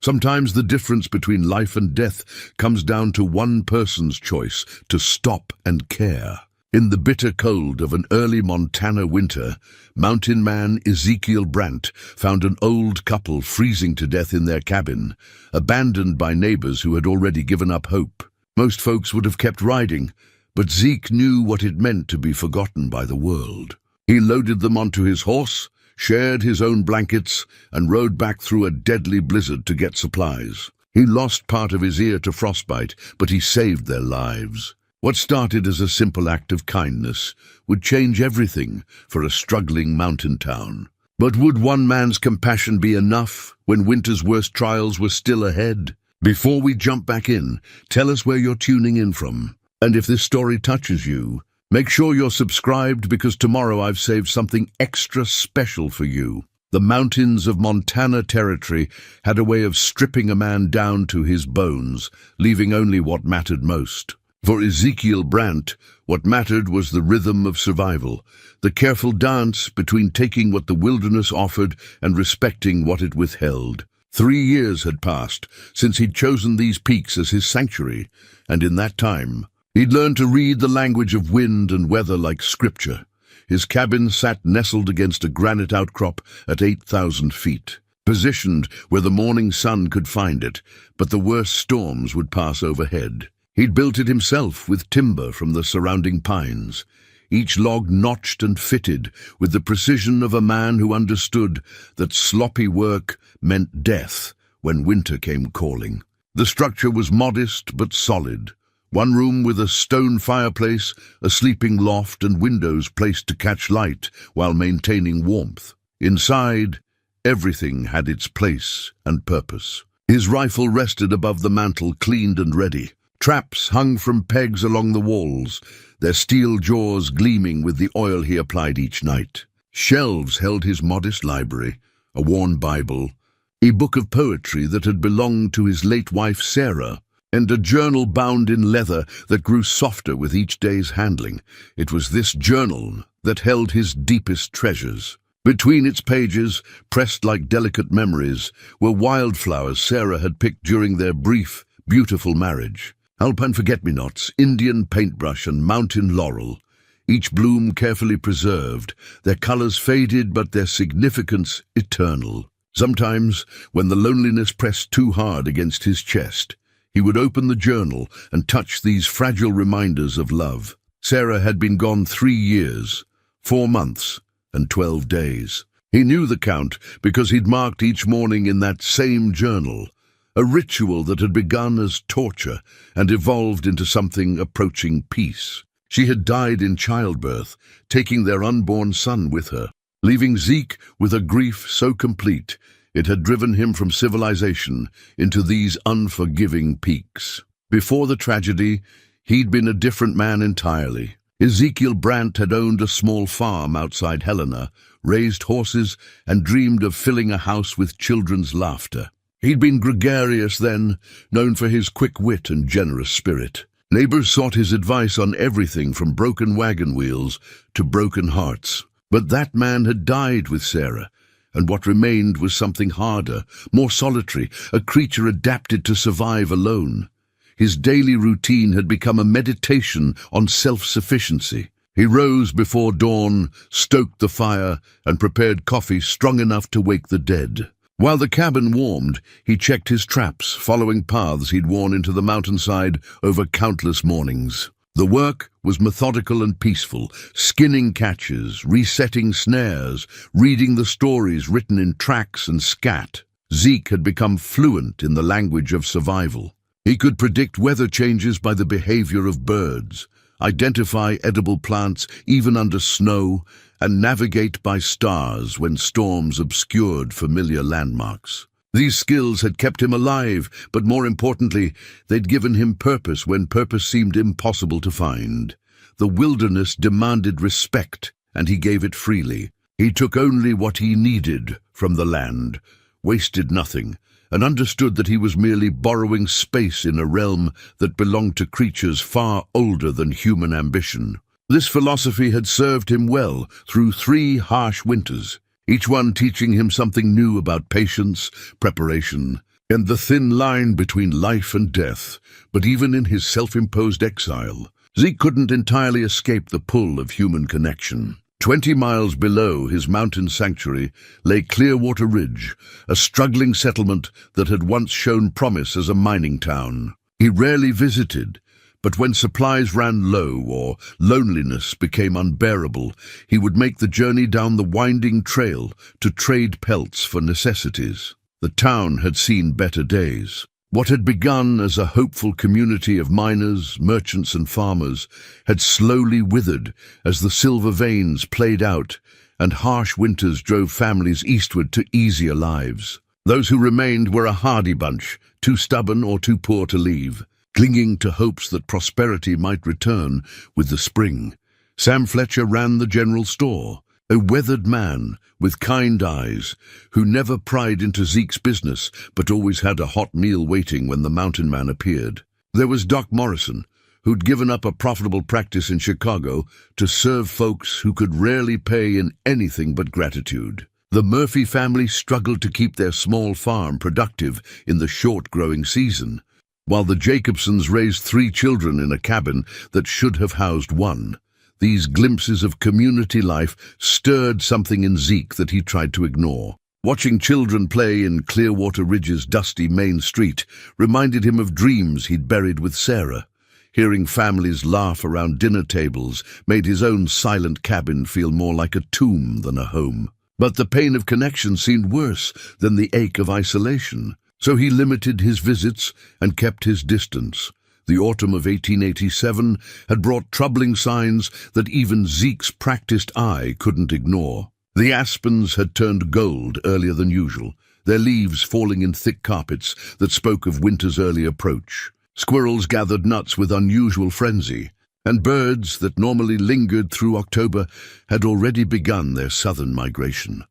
Sometimes the difference between life and death comes down to one person's choice to stop and care. In the bitter cold of an early Montana winter, mountain man Ezekiel Brandt found an old couple freezing to death in their cabin, abandoned by neighbors who had already given up hope. Most folks would have kept riding, but Zeke knew what it meant to be forgotten by the world. He loaded them onto his horse, shared his own blankets, and rode back through a deadly blizzard to get supplies. He lost part of his ear to frostbite, but he saved their lives. What started as a simple act of kindness would change everything for a struggling mountain town. But would one man's compassion be enough when winter's worst trials were still ahead? Before we jump back in, tell us where you're tuning in from. And if this story touches you, make sure you're subscribed, because tomorrow I've saved something extra special for you. The mountains of Montana Territory had a way of stripping a man down to his bones, leaving only what mattered most. For Ezekiel Brandt, what mattered was the rhythm of survival, the careful dance between taking what the wilderness offered and respecting what it withheld. 3 years had passed since he'd chosen these peaks as his sanctuary, and in that time, he'd learned to read the language of wind and weather like scripture. His cabin sat nestled against a granite outcrop at 8,000 feet, positioned where the morning sun could find it, but the worst storms would pass overhead. He'd built it himself with timber from the surrounding pines, each log notched and fitted with the precision of a man who understood that sloppy work meant death when winter came calling. The structure was modest but solid. One room with a stone fireplace, a sleeping loft, and windows placed to catch light while maintaining warmth. Inside, everything had its place and purpose. His rifle rested above the mantel, cleaned and ready. Traps hung from pegs along the walls, their steel jaws gleaming with the oil he applied each night. Shelves held his modest library, a worn Bible, a book of poetry that had belonged to his late wife Sarah, and a journal bound in leather that grew softer with each day's handling. It was this journal that held his deepest treasures. Between its pages, pressed like delicate memories, were wildflowers Sarah had picked during their brief, beautiful marriage. Alpine forget-me-nots, Indian paintbrush, and mountain laurel, each bloom carefully preserved, their colors faded but their significance eternal. Sometimes, when the loneliness pressed too hard against his chest, he would open the journal and touch these fragile reminders of love. Sarah had been gone 3 years, 4 months, and 12 days. He knew the count because he'd marked each morning in that same journal, a ritual that had begun as torture and evolved into something approaching peace. She had died in childbirth, taking their unborn son with her, leaving Zeke with a grief so complete it had driven him from civilization into these unforgiving peaks. Before the tragedy, he'd been a different man entirely. Ezekiel Brandt had owned a small farm outside Helena, raised horses, and dreamed of filling a house with children's laughter. He'd been gregarious then, known for his quick wit and generous spirit. Neighbors sought his advice on everything from broken wagon wheels to broken hearts. But that man had died with Sarah, and what remained was something harder, more solitary, a creature adapted to survive alone. His daily routine had become a meditation on self-sufficiency. He rose before dawn, stoked the fire, and prepared coffee strong enough to wake the dead. While the cabin warmed, he checked his traps, following paths he'd worn into the mountainside over countless mornings. The work was methodical and peaceful, skinning catches, resetting snares, reading the stories written in tracks and scat. Zeke had become fluent in the language of survival. He could predict weather changes by the behavior of birds, identify edible plants even under snow, and navigate by stars when storms obscured familiar landmarks. These skills had kept him alive, but more importantly, they'd given him purpose when purpose seemed impossible to find. The wilderness demanded respect, and he gave it freely. He took only what he needed from the land, wasted nothing, and understood that he was merely borrowing space in a realm that belonged to creatures far older than human ambition. This philosophy had served him well through 3 harsh winters, each one teaching him something new about patience, preparation, and the thin line between life and death. But even in his self-imposed exile, Zeke couldn't entirely escape the pull of human connection. 20 miles below his mountain sanctuary lay Clearwater Ridge, a struggling settlement that had once shown promise as a mining town. He rarely visited, but when supplies ran low or loneliness became unbearable, he would make the journey down the winding trail to trade pelts for necessities. The town had seen better days. What had begun as a hopeful community of miners, merchants and farmers had slowly withered as the silver veins played out and harsh winters drove families eastward to easier lives. Those who remained were a hardy bunch, too stubborn or too poor to leave, clinging to hopes that prosperity might return with the spring. Sam Fletcher ran the general store, a weathered man with kind eyes, who never pried into Zeke's business but always had a hot meal waiting when the mountain man appeared. There was Doc Morrison, who'd given up a profitable practice in Chicago to serve folks who could rarely pay in anything but gratitude. The Murphy family struggled to keep their small farm productive in the short growing season, while the Jacobsons raised 3 children in a cabin that should have housed 1. These glimpses of community life stirred something in Zeke that he tried to ignore. Watching children play in Clearwater Ridge's dusty main street reminded him of dreams he'd buried with Sarah. Hearing families laugh around dinner tables made his own silent cabin feel more like a tomb than a home. But the pain of connection seemed worse than the ache of isolation, so he limited his visits and kept his distance. The autumn of 1887 had brought troubling signs that even Zeke's practiced eye couldn't ignore. The aspens had turned gold earlier than usual, their leaves falling in thick carpets that spoke of winter's early approach. Squirrels gathered nuts with unusual frenzy, and birds that normally lingered through October had already begun their southern migration.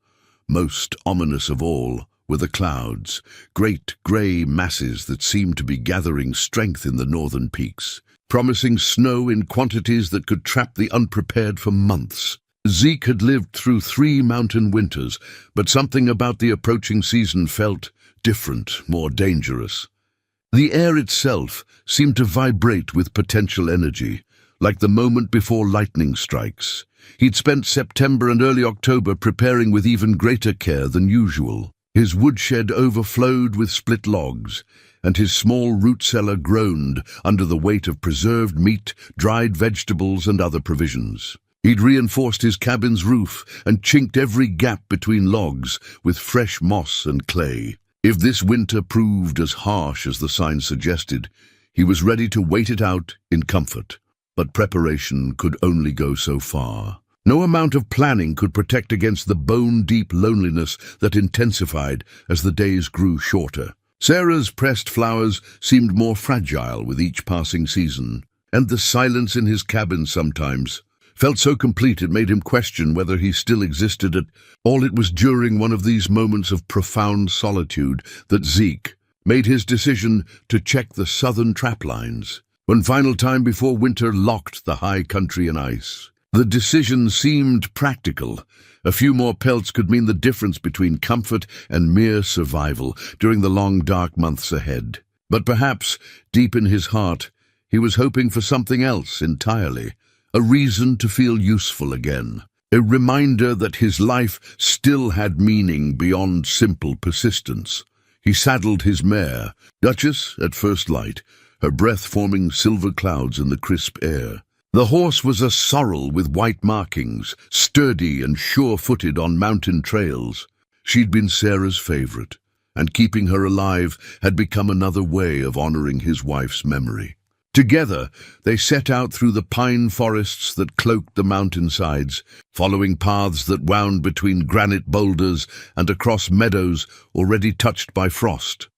Most ominous of all were the clouds, great grey masses that seemed to be gathering strength in the northern peaks, promising snow in quantities that could trap the unprepared for months. Zeke had lived through 3 mountain winters, but something about the approaching season felt different, more dangerous. The air itself seemed to vibrate with potential energy, like the moment before lightning strikes. He'd spent September and early October preparing with even greater care than usual. His woodshed overflowed with split logs, and his small root cellar groaned under the weight of preserved meat, dried vegetables, and other provisions. He'd reinforced his cabin's roof and chinked every gap between logs with fresh moss and clay. If this winter proved as harsh as the signs suggested, he was ready to wait it out in comfort. But preparation could only go so far. No amount of planning could protect against the bone-deep loneliness that intensified as the days grew shorter. Sarah's pressed flowers seemed more fragile with each passing season, and the silence in his cabin sometimes felt so complete it made him question whether he still existed at all. It was during one of these moments of profound solitude that Zeke made his decision to check the southern trap lines, one final time before winter locked the high country in ice. The decision seemed practical. A few more pelts could mean the difference between comfort and mere survival during the long, dark months ahead. But perhaps, deep in his heart, he was hoping for something else entirely, a reason to feel useful again, a reminder that his life still had meaning beyond simple persistence. He saddled his mare, Duchess, at first light, her breath forming silver clouds in the crisp air. The horse was a sorrel with white markings, sturdy and sure-footed on mountain trails. She'd been Sarah's favorite, and keeping her alive had become another way of honoring his wife's memory. Together, they set out through the pine forests that cloaked the mountainsides, following paths that wound between granite boulders and across meadows already touched by frost.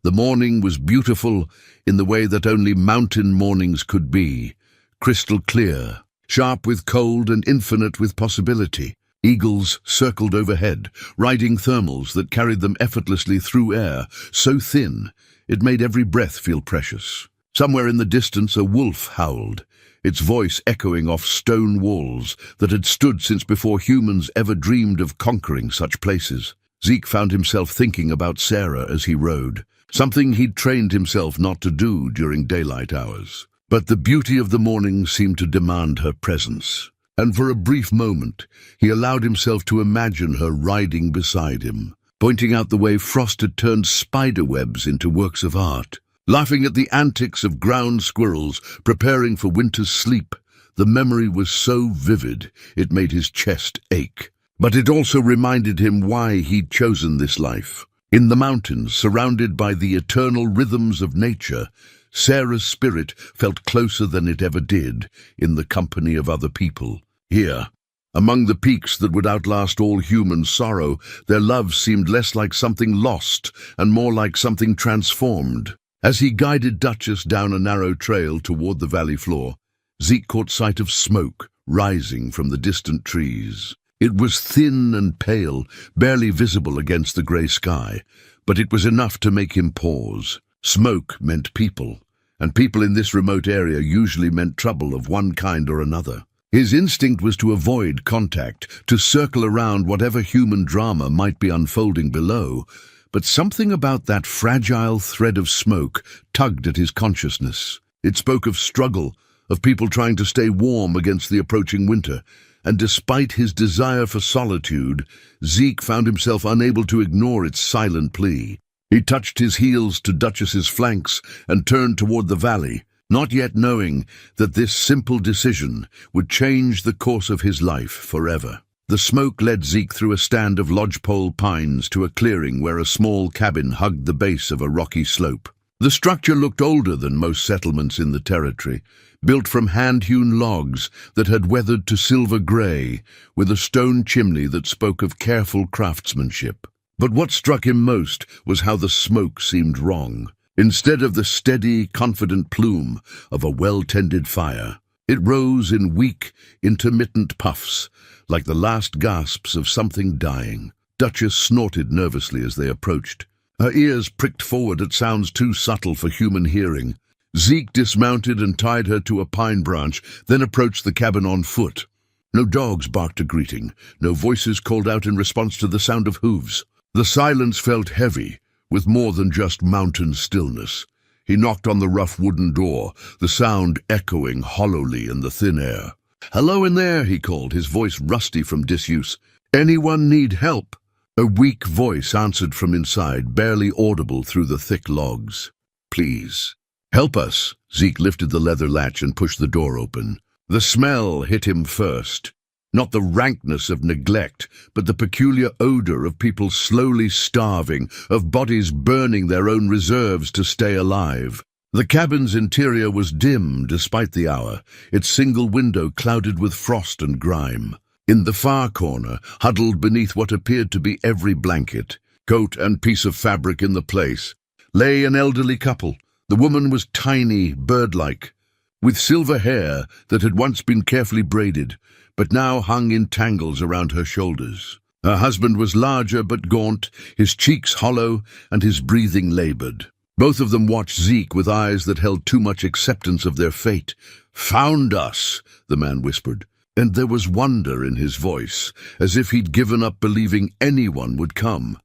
The morning was beautiful in the way that only mountain mornings could be. Crystal clear, sharp with cold and infinite with possibility. Eagles circled overhead, riding thermals that carried them effortlessly through air, so thin it made every breath feel precious. Somewhere in the distance a wolf howled, its voice echoing off stone walls that had stood since before humans ever dreamed of conquering such places. Zeke found himself thinking about Sarah as he rode. something he'd trained himself not to do during daylight hours. But the beauty of the morning seemed to demand her presence, and for a brief moment he allowed himself to imagine her riding beside him, pointing out the way Frost had turned spider webs into works of art, laughing at the antics of ground squirrels preparing for winter's sleep. The memory was so vivid it made his chest ache. But it also reminded him why he'd chosen this life. In the mountains, surrounded by the eternal rhythms of nature, Sarah's spirit felt closer than it ever did in the company of other people. Here, among the peaks that would outlast all human sorrow, their love seemed less like something lost and more like something transformed. As he guided Duchess down a narrow trail toward the valley floor, Zeke caught sight of smoke rising from the distant trees. It was thin and pale, barely visible against the grey sky, but it was enough to make him pause. Smoke meant people, and people in this remote area usually meant trouble of one kind or another. His instinct was to avoid contact, to circle around whatever human drama might be unfolding below, but something about that fragile thread of smoke tugged at his consciousness. It spoke of struggle, of people trying to stay warm against the approaching winter, and despite his desire for solitude, Zeke found himself unable to ignore its silent plea. He touched his heels to Duchess's flanks and turned toward the valley, not yet knowing that this simple decision would change the course of his life forever. The smoke led Zeke through a stand of lodgepole pines to a clearing where a small cabin hugged the base of a rocky slope. The structure looked older than most settlements in the territory, built from hand-hewn logs that had weathered to silver grey, with a stone chimney that spoke of careful craftsmanship. But what struck him most was how the smoke seemed wrong. Instead of the steady, confident plume of a well-tended fire, it rose in weak, intermittent puffs, like the last gasps of something dying. Duchess snorted nervously as they approached. Her ears pricked forward at sounds too subtle for human hearing. Zeke dismounted and tied her to a pine branch, then approached the cabin on foot. No dogs barked a greeting, no voices called out in response to the sound of hooves. The silence felt heavy, with more than just mountain stillness. He knocked on the rough wooden door, the sound echoing hollowly in the thin air. "Hello in there," he called, his voice rusty from disuse. "Anyone need help?" A weak voice answered from inside, barely audible through the thick logs. "Please, help us." Zeke lifted the leather latch and pushed the door open. The smell hit him first. Not the rankness of neglect, but the peculiar odor of people slowly starving, of bodies burning their own reserves to stay alive. The cabin's interior was dim despite the hour, its single window clouded with frost and grime. In the far corner, huddled beneath what appeared to be every blanket, coat and piece of fabric in the place, lay an elderly couple. The woman was tiny, bird-like, with silver hair that had once been carefully braided, but now hung in tangles around her shoulders. Her husband was larger but gaunt, his cheeks hollow and his breathing labored. Both of them watched Zeke with eyes that held too much acceptance of their fate. "Found us," the man whispered, and there was wonder in his voice, as if he'd given up believing anyone would come.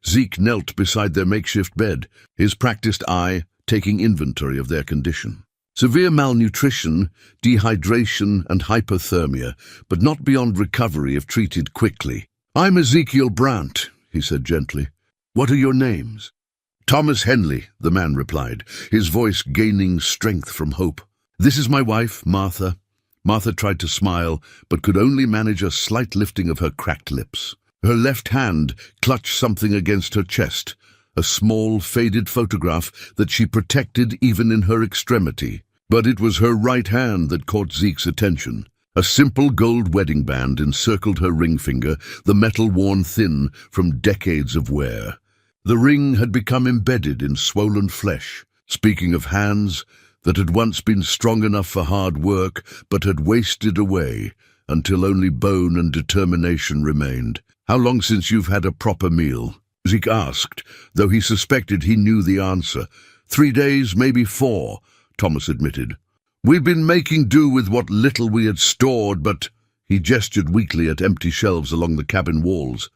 Zeke knelt beside their makeshift bed, his practiced eye taking inventory of their condition. Severe malnutrition, dehydration, and hypothermia, but not beyond recovery if treated quickly. "I'm Ezekiel Brandt," he said gently. "What are your names?" "Thomas Henley," the man replied, his voice gaining strength from hope. "This is my wife, Martha." Martha tried to smile, but could only manage a slight lifting of her cracked lips. Her left hand clutched something against her chest, a small, faded photograph that she protected even in her extremity. But it was her right hand that caught Zeke's attention. A simple gold wedding band encircled her ring finger, the metal worn thin from decades of wear. The ring had become embedded in swollen flesh. Speaking of hands that had once been strong enough for hard work, but had wasted away until only bone and determination remained. "How long since you've had a proper meal?" Zeke asked, though he suspected he knew the answer. 3 days, maybe 4, Thomas admitted. "We've been making do with what little we had stored, but—" He gestured weakly at empty shelves along the cabin walls.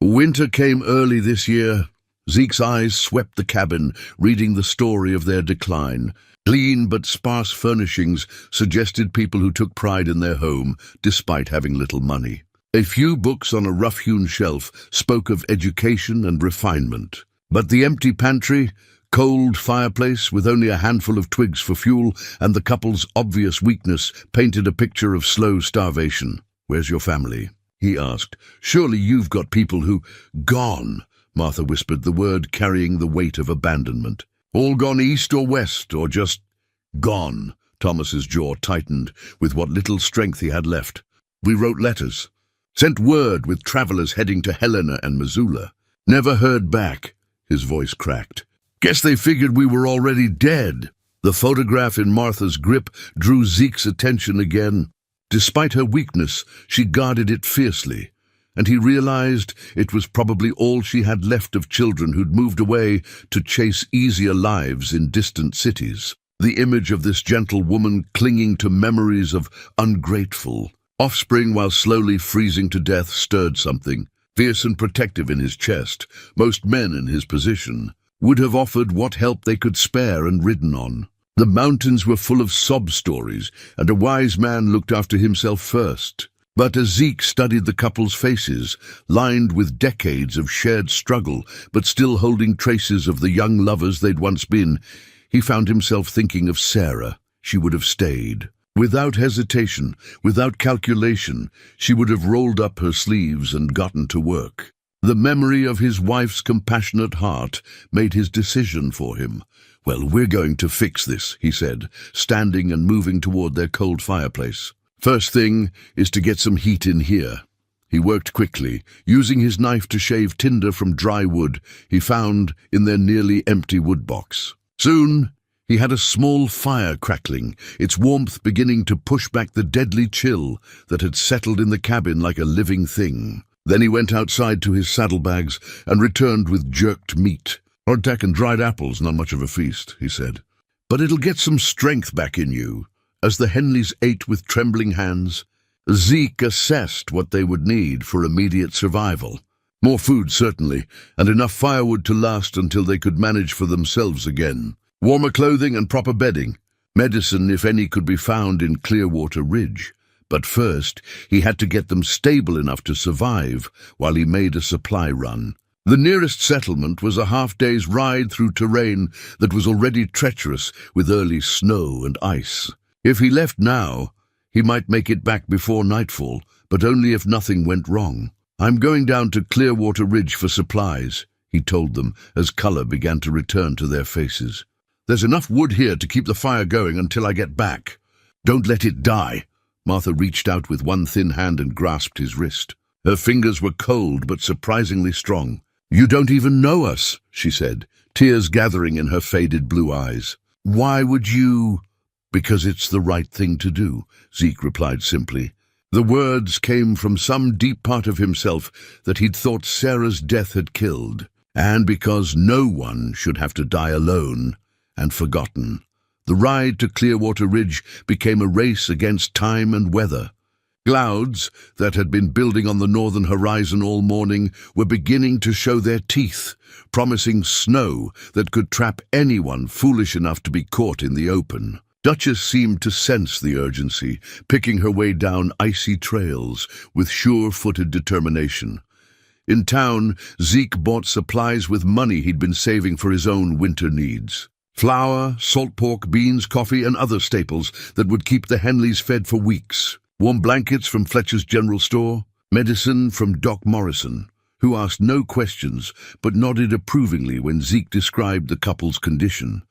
"Winter came early this year. Zeke's eyes swept the cabin, reading the story of their decline. Clean but sparse furnishings suggested people who took pride in their home, despite having little money. A few books on a rough-hewn shelf spoke of education and refinement. But the empty pantry, cold fireplace with only a handful of twigs for fuel, and the couple's obvious weakness painted a picture of slow starvation. "Where's your family?" he asked. "Surely you've got people who—" "Gone," Martha whispered, the word carrying the weight of abandonment. "All gone east or west, or just gone?" Thomas's jaw tightened with what little strength he had left. "We wrote letters, sent word with travelers heading to Helena and Missoula. Never heard back." His voice cracked. "Guess they figured we were already dead." The photograph in Martha's grip drew Zeke's attention again. Despite her weakness, she guarded it fiercely, and he realized it was probably all she had left of children who'd moved away to chase easier lives in distant cities. The image of this gentle woman clinging to memories of ungrateful offspring while slowly freezing to death stirred something. Fierce and protective in his chest, most men in his position would have offered what help they could spare and ridden on. The mountains were full of sob stories, and a wise man looked after himself first. But as Zeke studied the couple's faces, lined with decades of shared struggle, but still holding traces of the young lovers they'd once been, he found himself thinking of Sarah. She would have stayed. Without hesitation, without calculation, she would have rolled up her sleeves and gotten to work. The memory of his wife's compassionate heart made his decision for him. "Well, we're going to fix this," he said, standing and moving toward their cold fireplace. "First thing is to get some heat in here." He worked quickly, using his knife to shave tinder from dry wood he found in their nearly empty wood box. Soon, he had a small fire crackling, its warmth beginning to push back the deadly chill that had settled in the cabin like a living thing. Then he went outside to his saddlebags and returned with jerked meat. "Hardtack and dried apples, not much of a feast," he said. "But it'll get some strength back in you." As the Henleys ate with trembling hands, Zeke assessed what they would need for immediate survival. More food, certainly, and enough firewood to last until they could manage for themselves again. Warmer clothing and proper bedding. Medicine, if any, could be found in Clearwater Ridge. But first, he had to get them stable enough to survive while he made a supply run. The nearest settlement was a half-day's ride through terrain that was already treacherous with early snow and ice. If he left now, he might make it back before nightfall, but only if nothing went wrong. "I'm going down to Clearwater Ridge for supplies," he told them as color began to return to their faces. "There's enough wood here to keep the fire going until I get back. Don't let it die." Martha reached out with one thin hand and grasped his wrist. Her fingers were cold but surprisingly strong. "You don't even know us," she said, tears gathering in her faded blue eyes. "Why would you—" "Because it's the right thing to do," Zeke replied simply. The words came from some deep part of himself that he'd thought Sarah's death had killed, and because no one should have to die alone and forgotten. The ride to Clearwater Ridge became a race against time and weather. Clouds that had been building on the northern horizon all morning were beginning to show their teeth, promising snow that could trap anyone foolish enough to be caught in the open. Duchess seemed to sense the urgency, picking her way down icy trails with sure-footed determination. In town, Zeke bought supplies with money he'd been saving for his own winter needs. Flour, salt pork, beans, coffee, and other staples that would keep the Henleys fed for weeks. Warm blankets from Fletcher's General Store, medicine from Doc Morrison, who asked no questions but nodded approvingly when Zeke described the couple's condition.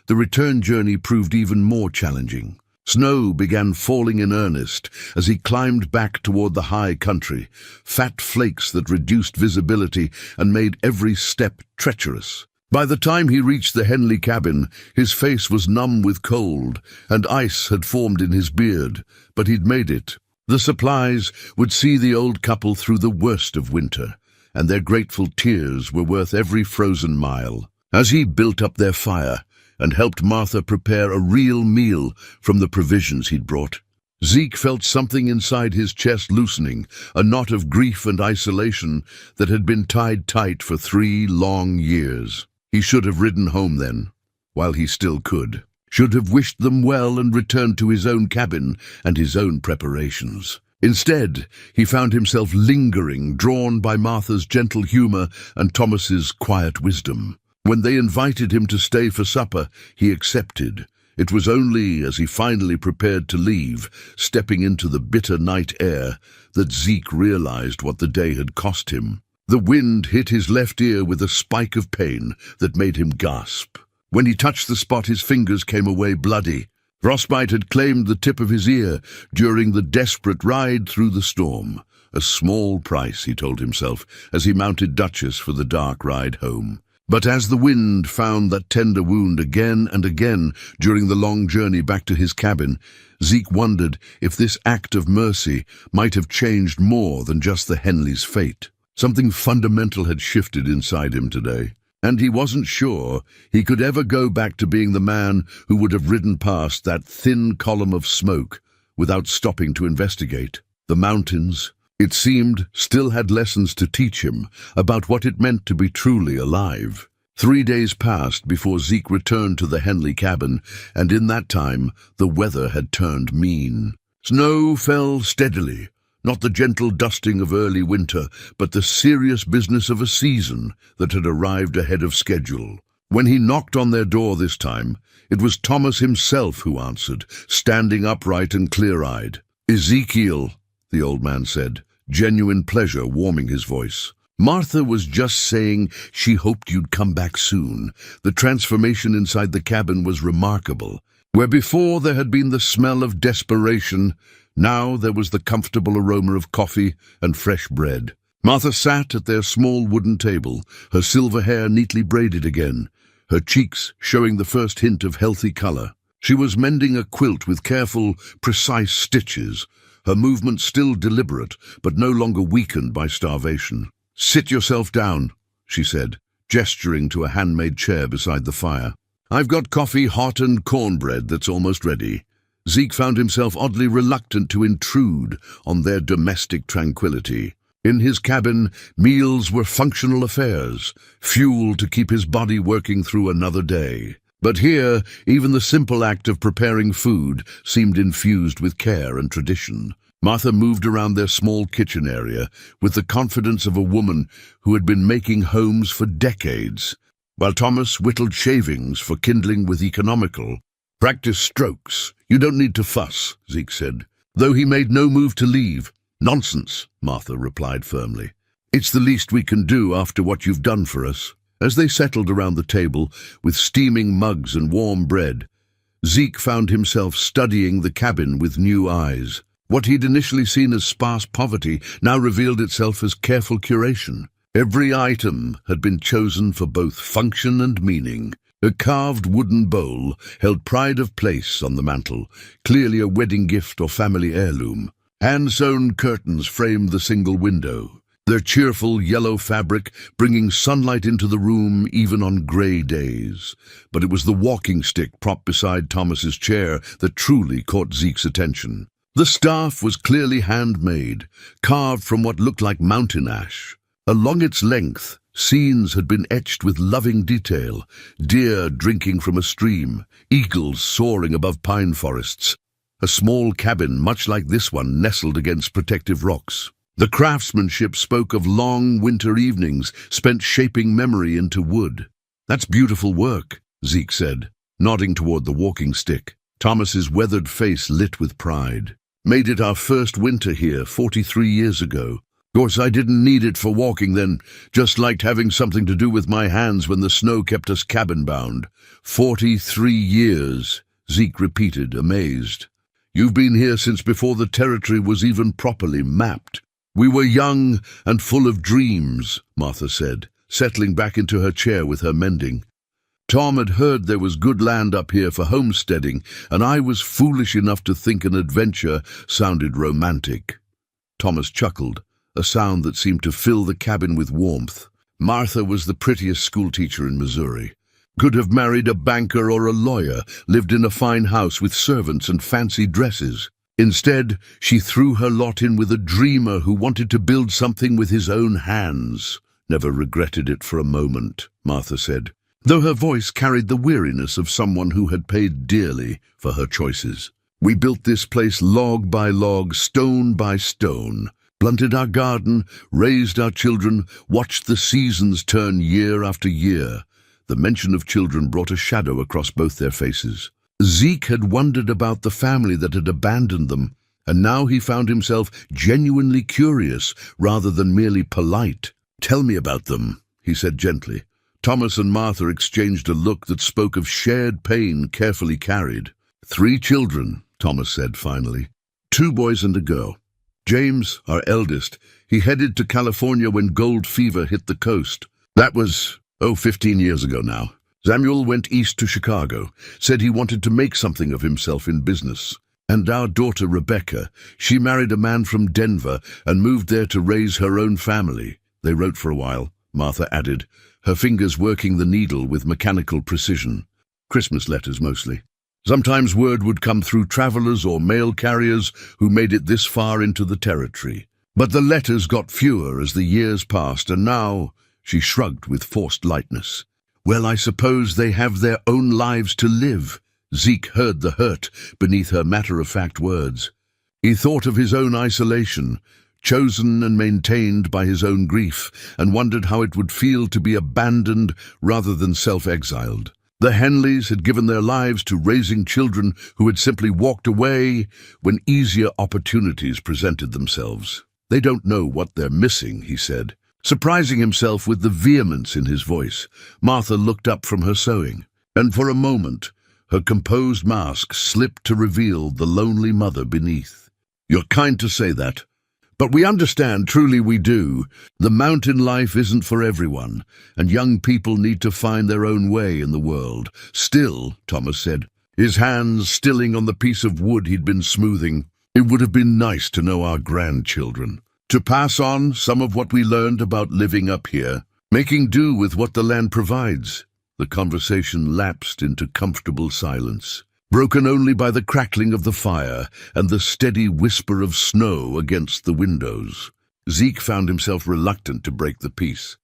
The return journey proved even more challenging. Snow began falling in earnest as he climbed back toward the high country, fat flakes that reduced visibility and made every step treacherous. By the time he reached the Henley cabin, his face was numb with cold, and ice had formed in his beard, but he'd made it. The supplies would see the old couple through the worst of winter, and their grateful tears were worth every frozen mile. As he built up their fire and helped Martha prepare a real meal from the provisions he'd brought, Zeke felt something inside his chest loosening, a knot of grief and isolation that had been tied tight for 3 long years. He should have ridden home then, while he still could. Should have wished them well and returned to his own cabin and his own preparations. Instead, he found himself lingering, drawn by Martha's gentle humor and Thomas's quiet wisdom. When they invited him to stay for supper, he accepted. It was only as he finally prepared to leave, stepping into the bitter night air, that Zeke realized what the day had cost him. The wind hit his left ear with a spike of pain that made him gasp. When he touched the spot, his fingers came away bloody. Frostbite had claimed the tip of his ear during the desperate ride through the storm. A small price, he told himself, as he mounted Duchess for the dark ride home. But as the wind found that tender wound again and again during the long journey back to his cabin, Zeke wondered if this act of mercy might have changed more than just the Henleys' fate. Something fundamental had shifted inside him today, and he wasn't sure he could ever go back to being the man who would have ridden past that thin column of smoke without stopping to investigate. The mountains, it seemed, still had lessons to teach him about what it meant to be truly alive. 3 days passed before Zeke returned to the Henley cabin, and in that time the weather had turned mean. Snow fell steadily, not the gentle dusting of early winter, but the serious business of a season that had arrived ahead of schedule. When he knocked on their door this time, it was Thomas himself who answered, standing upright and clear-eyed. "Ezekiel," the old man said, genuine pleasure warming his voice. "Martha was just saying she hoped you'd come back soon." The transformation inside the cabin was remarkable. Where before there had been the smell of desperation, now there was the comfortable aroma of coffee and fresh bread. Martha sat at their small wooden table, her silver hair neatly braided again, her cheeks showing the first hint of healthy color. She was mending a quilt with careful, precise stitches, her movements still deliberate, but no longer weakened by starvation. "Sit yourself down," she said, gesturing to a handmade chair beside the fire. "I've got coffee hot and cornbread that's almost ready." Zeke found himself oddly reluctant to intrude on their domestic tranquility. In his cabin, meals were functional affairs, fuel to keep his body working through another day. But here, even the simple act of preparing food seemed infused with care and tradition. Martha moved around their small kitchen area with the confidence of a woman who had been making homes for decades, while Thomas whittled shavings for kindling with economical. "Practice strokes. You don't need to fuss," Zeke said, though he made no move to leave. "Nonsense," Martha replied firmly. "It's the least we can do after what you've done for us." As they settled around the table with steaming mugs and warm bread, Zeke found himself studying the cabin with new eyes. What he'd initially seen as sparse poverty now revealed itself as careful curation. Every item had been chosen for both function and meaning. A carved wooden bowl held pride of place on the mantel, clearly a wedding gift or family heirloom. Hand-sewn curtains framed the single window, their cheerful yellow fabric bringing sunlight into the room even on grey days. But it was the walking stick propped beside Thomas's chair that truly caught Zeke's attention. The staff was clearly handmade, carved from what looked like mountain ash. Along its length, scenes had been etched with loving detail: deer drinking from a stream, eagles soaring above pine forests. A small cabin, much like this one, nestled against protective rocks. The craftsmanship spoke of long winter evenings spent shaping memory into wood. "That's beautiful work," Zeke said, nodding toward the walking stick. Thomas's weathered face lit with pride. "Made it our first winter here 43 years ago. Of course, I didn't need it for walking then, just liked having something to do with my hands when the snow kept us cabin-bound." 43 years, Zeke repeated, amazed. "You've been here since before the territory was even properly mapped." "We were young and full of dreams," Martha said, settling back into her chair with her mending. "Tom had heard there was good land up here for homesteading, and I was foolish enough to think an adventure sounded romantic." Thomas chuckled, a sound that seemed to fill the cabin with warmth. Martha was the prettiest schoolteacher in Missouri. Could have married a banker or a lawyer, lived in a fine house with servants and fancy dresses. Instead, she threw her lot in with a dreamer who wanted to build something with his own hands. Never regretted it for a moment, Martha said, though her voice carried the weariness of someone who had paid dearly for her choices. We built this place log by log, stone by stone, blunted our garden, raised our children, watched the seasons turn year after year. The mention of children brought a shadow across both their faces. Zeke had wondered about the family that had abandoned them, and now he found himself genuinely curious rather than merely polite. "Tell me about them," he said gently. Thomas and Martha exchanged a look that spoke of shared pain carefully carried. "3 children," Thomas said finally. 2 boys and a girl. James, our eldest, he headed to California when gold fever hit the coast. That was, 15 years ago now. Samuel went east to Chicago, said he wanted to make something of himself in business. And our daughter Rebecca, she married a man from Denver and moved there to raise her own family. They wrote for a while, Martha added, her fingers working the needle with mechanical precision. Christmas letters mostly. Sometimes word would come through travelers or mail carriers who made it this far into the territory. But the letters got fewer as the years passed, and now, she shrugged with forced lightness. "Well, I suppose they have their own lives to live." Zeke heard the hurt beneath her matter-of-fact words. He thought of his own isolation, chosen and maintained by his own grief, and wondered how it would feel to be abandoned rather than self-exiled. The Henleys had given their lives to raising children who had simply walked away when easier opportunities presented themselves. "They don't know what they're missing," he said, surprising himself with the vehemence in his voice. Martha looked up from her sewing, and for a moment, her composed mask slipped to reveal the lonely mother beneath. "You're kind to say that. But we understand, truly we do. The mountain life isn't for everyone, and young people need to find their own way in the world." "Still," Thomas said, his hands stilling on the piece of wood he'd been smoothing, "it would have been nice to know our grandchildren, to pass on some of what we learned about living up here, making do with what the land provides." The conversation lapsed into comfortable silence, broken only by the crackling of the fire and the steady whisper of snow against the windows. Zeke found himself reluctant to break the peace.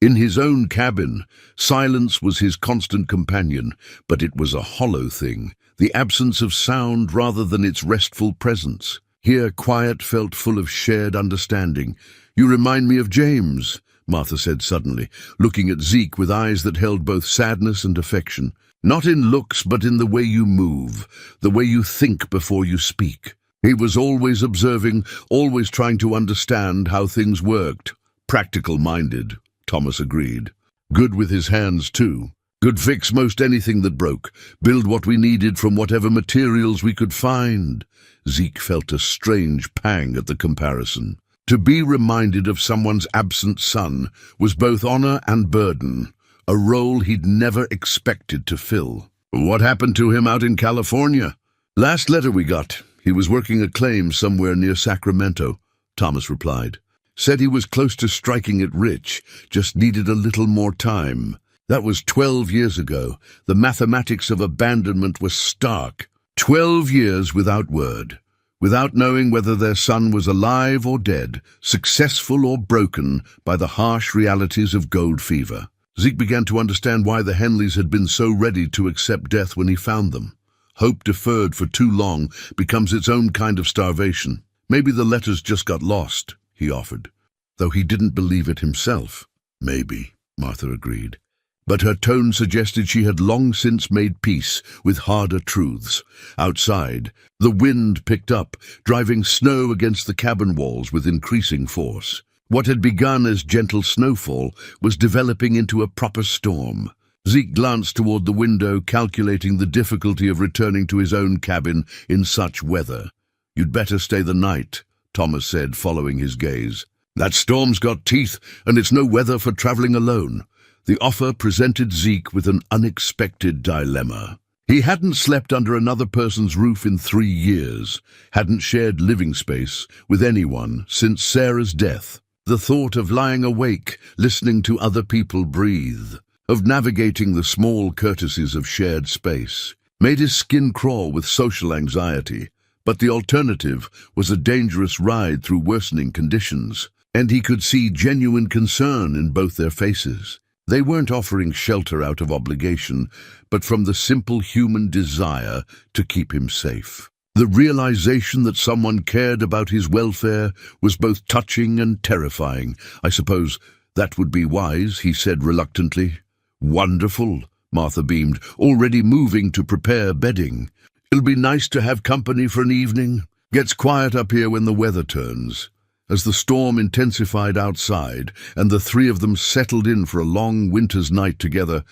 In his own cabin, silence was his constant companion, but it was a hollow thing, the absence of sound rather than its restful presence. Here quiet felt full of shared understanding. "You remind me of James," Martha said suddenly, looking at Zeke with eyes that held both sadness and affection. "Not in looks, but in the way you move, the way you think before you speak." He was always observing, always trying to understand how things worked. "Practical-minded," Thomas agreed. "Good with his hands, too. Could fix most anything that broke, build what we needed from whatever materials we could find." Zeke felt a strange pang at the comparison. To be reminded of someone's absent son was both honor and burden, a role he'd never expected to fill. "What happened to him out in California?" "Last letter we got, he was working a claim somewhere near Sacramento," Thomas replied. "Said he was close to striking it rich, just needed a little more time. That was 12 years ago. The mathematics of abandonment was stark. 12 years without word, without knowing whether their son was alive or dead, successful or broken by the harsh realities of gold fever." Zeke began to understand why the Henleys had been so ready to accept death when he found them. Hope deferred for too long becomes its own kind of starvation. "Maybe the letters just got lost," he offered, though he didn't believe it himself. "Maybe," Martha agreed. But her tone suggested she had long since made peace with harder truths. Outside, the wind picked up, driving snow against the cabin walls with increasing force. What had begun as gentle snowfall was developing into a proper storm. Zeke glanced toward the window, calculating the difficulty of returning to his own cabin in such weather. "You'd better stay the night," Thomas said, following his gaze. "That storm's got teeth, and it's no weather for traveling alone." The offer presented Zeke with an unexpected dilemma. He hadn't slept under another person's roof in 3 years, hadn't shared living space with anyone since Sarah's death. The thought of lying awake, listening to other people breathe, of navigating the small courtesies of shared space, made his skin crawl with social anxiety. But the alternative was a dangerous ride through worsening conditions, and he could see genuine concern in both their faces. They weren't offering shelter out of obligation, but from the simple human desire to keep him safe. The realization that someone cared about his welfare was both touching and terrifying. "I suppose that would be wise," he said reluctantly. "Wonderful," Martha beamed, already moving to prepare bedding. "It'll be nice to have company for an evening. Gets quiet up here when the weather turns." As the storm intensified outside and the three of them settled in for a long winter's night together,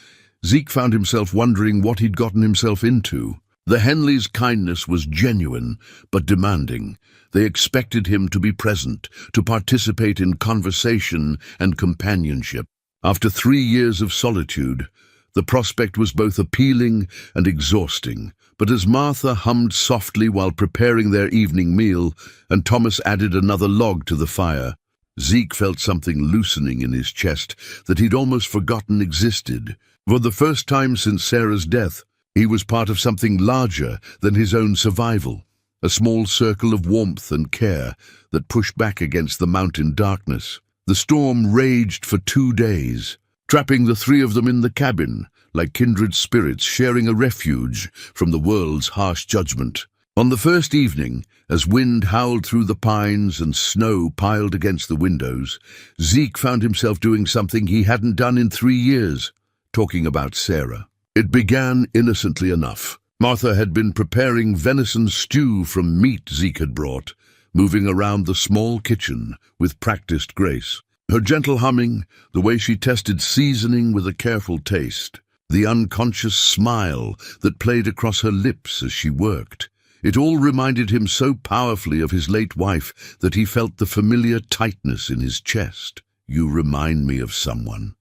Zeke found himself wondering what he'd gotten himself into. The Henleys' kindness was genuine, but demanding. They expected him to be present, to participate in conversation and companionship. After 3 years of solitude, the prospect was both appealing and exhausting. But as Martha hummed softly while preparing their evening meal, and Thomas added another log to the fire, Zeke felt something loosening in his chest that he'd almost forgotten existed. For the first time since Sarah's death, he was part of something larger than his own survival, a small circle of warmth and care that pushed back against the mountain darkness. The storm raged for 2 days, trapping the three of them in the cabin, like kindred spirits sharing a refuge from the world's harsh judgment. On the first evening, as wind howled through the pines and snow piled against the windows, Zeke found himself doing something he hadn't done in 3 years, talking about Sarah. It began innocently enough. Martha had been preparing venison stew from meat Zeke had brought, moving around the small kitchen with practiced grace. Her gentle humming, the way she tested seasoning with a careful taste, the unconscious smile that played across her lips as she worked. It all reminded him so powerfully of his late wife that he felt the familiar tightness in his chest. "You remind me of someone,"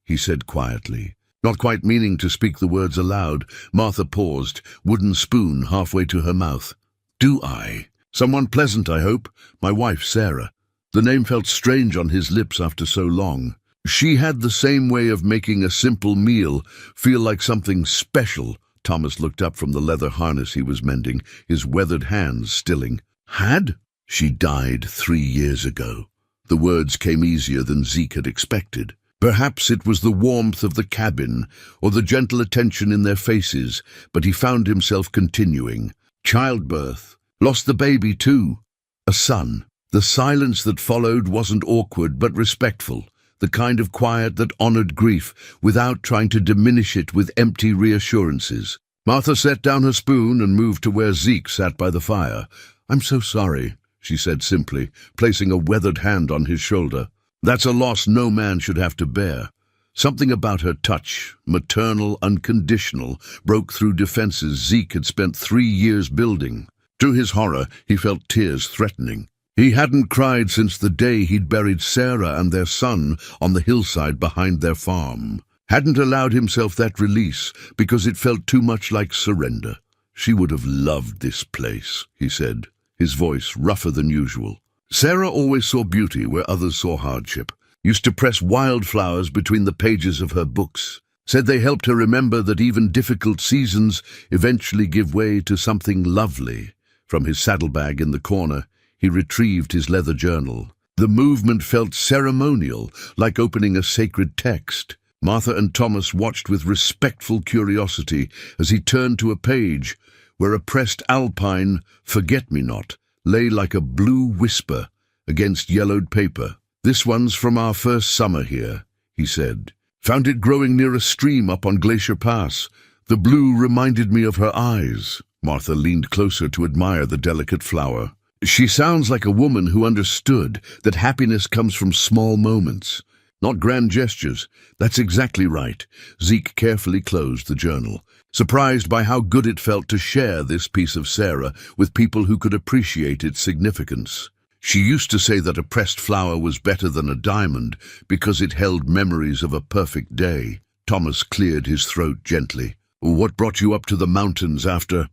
he said quietly. Not quite meaning to speak the words aloud, Martha paused, wooden spoon halfway to her mouth. "Do I? Someone pleasant, I hope. My wife, Sarah." The name felt strange on his lips after so long. She had the same way of making a simple meal feel like something special. Thomas looked up from the leather harness he was mending, his weathered hands stilling. "Had? She died 3 years ago." The words came easier than Zeke had expected. Perhaps it was the warmth of the cabin or the gentle attention in their faces, but he found himself continuing. "Childbirth. Lost the baby too. A son." The silence that followed wasn't awkward but respectful, the kind of quiet that honored grief without trying to diminish it with empty reassurances. Martha set down her spoon and moved to where Zeke sat by the fire. "I'm so sorry," she said simply, placing a weathered hand on his shoulder. "That's a loss no man should have to bear." Something about her touch, maternal, unconditional, broke through defenses Zeke had spent 3 years building. To his horror, he felt tears threatening. He hadn't cried since the day he'd buried Sarah and their son on the hillside behind their farm. Hadn't allowed himself that release because it felt too much like surrender. "She would have loved this place," he said, his voice rougher than usual. Sarah always saw beauty where others saw hardship. Used to press wildflowers between the pages of her books. Said they helped her remember that even difficult seasons eventually give way to something lovely. From his saddlebag in the corner, he retrieved his leather journal. The movement felt ceremonial, like opening a sacred text. Martha and Thomas watched with respectful curiosity as he turned to a page where a pressed alpine forget-me-not lay like a blue whisper against yellowed paper. "This one's from our first summer here," he said. "Found it growing near a stream up on Glacier Pass. The blue reminded me of her eyes." Martha leaned closer to admire the delicate flower. "She sounds like a woman who understood that happiness comes from small moments, not grand gestures." "That's exactly right." Zeke carefully closed the journal, surprised by how good it felt to share this piece of Sarah with people who could appreciate its significance. She used to say that a pressed flower was better than a diamond because it held memories of a perfect day. Thomas cleared his throat gently. "What brought you up to the mountains after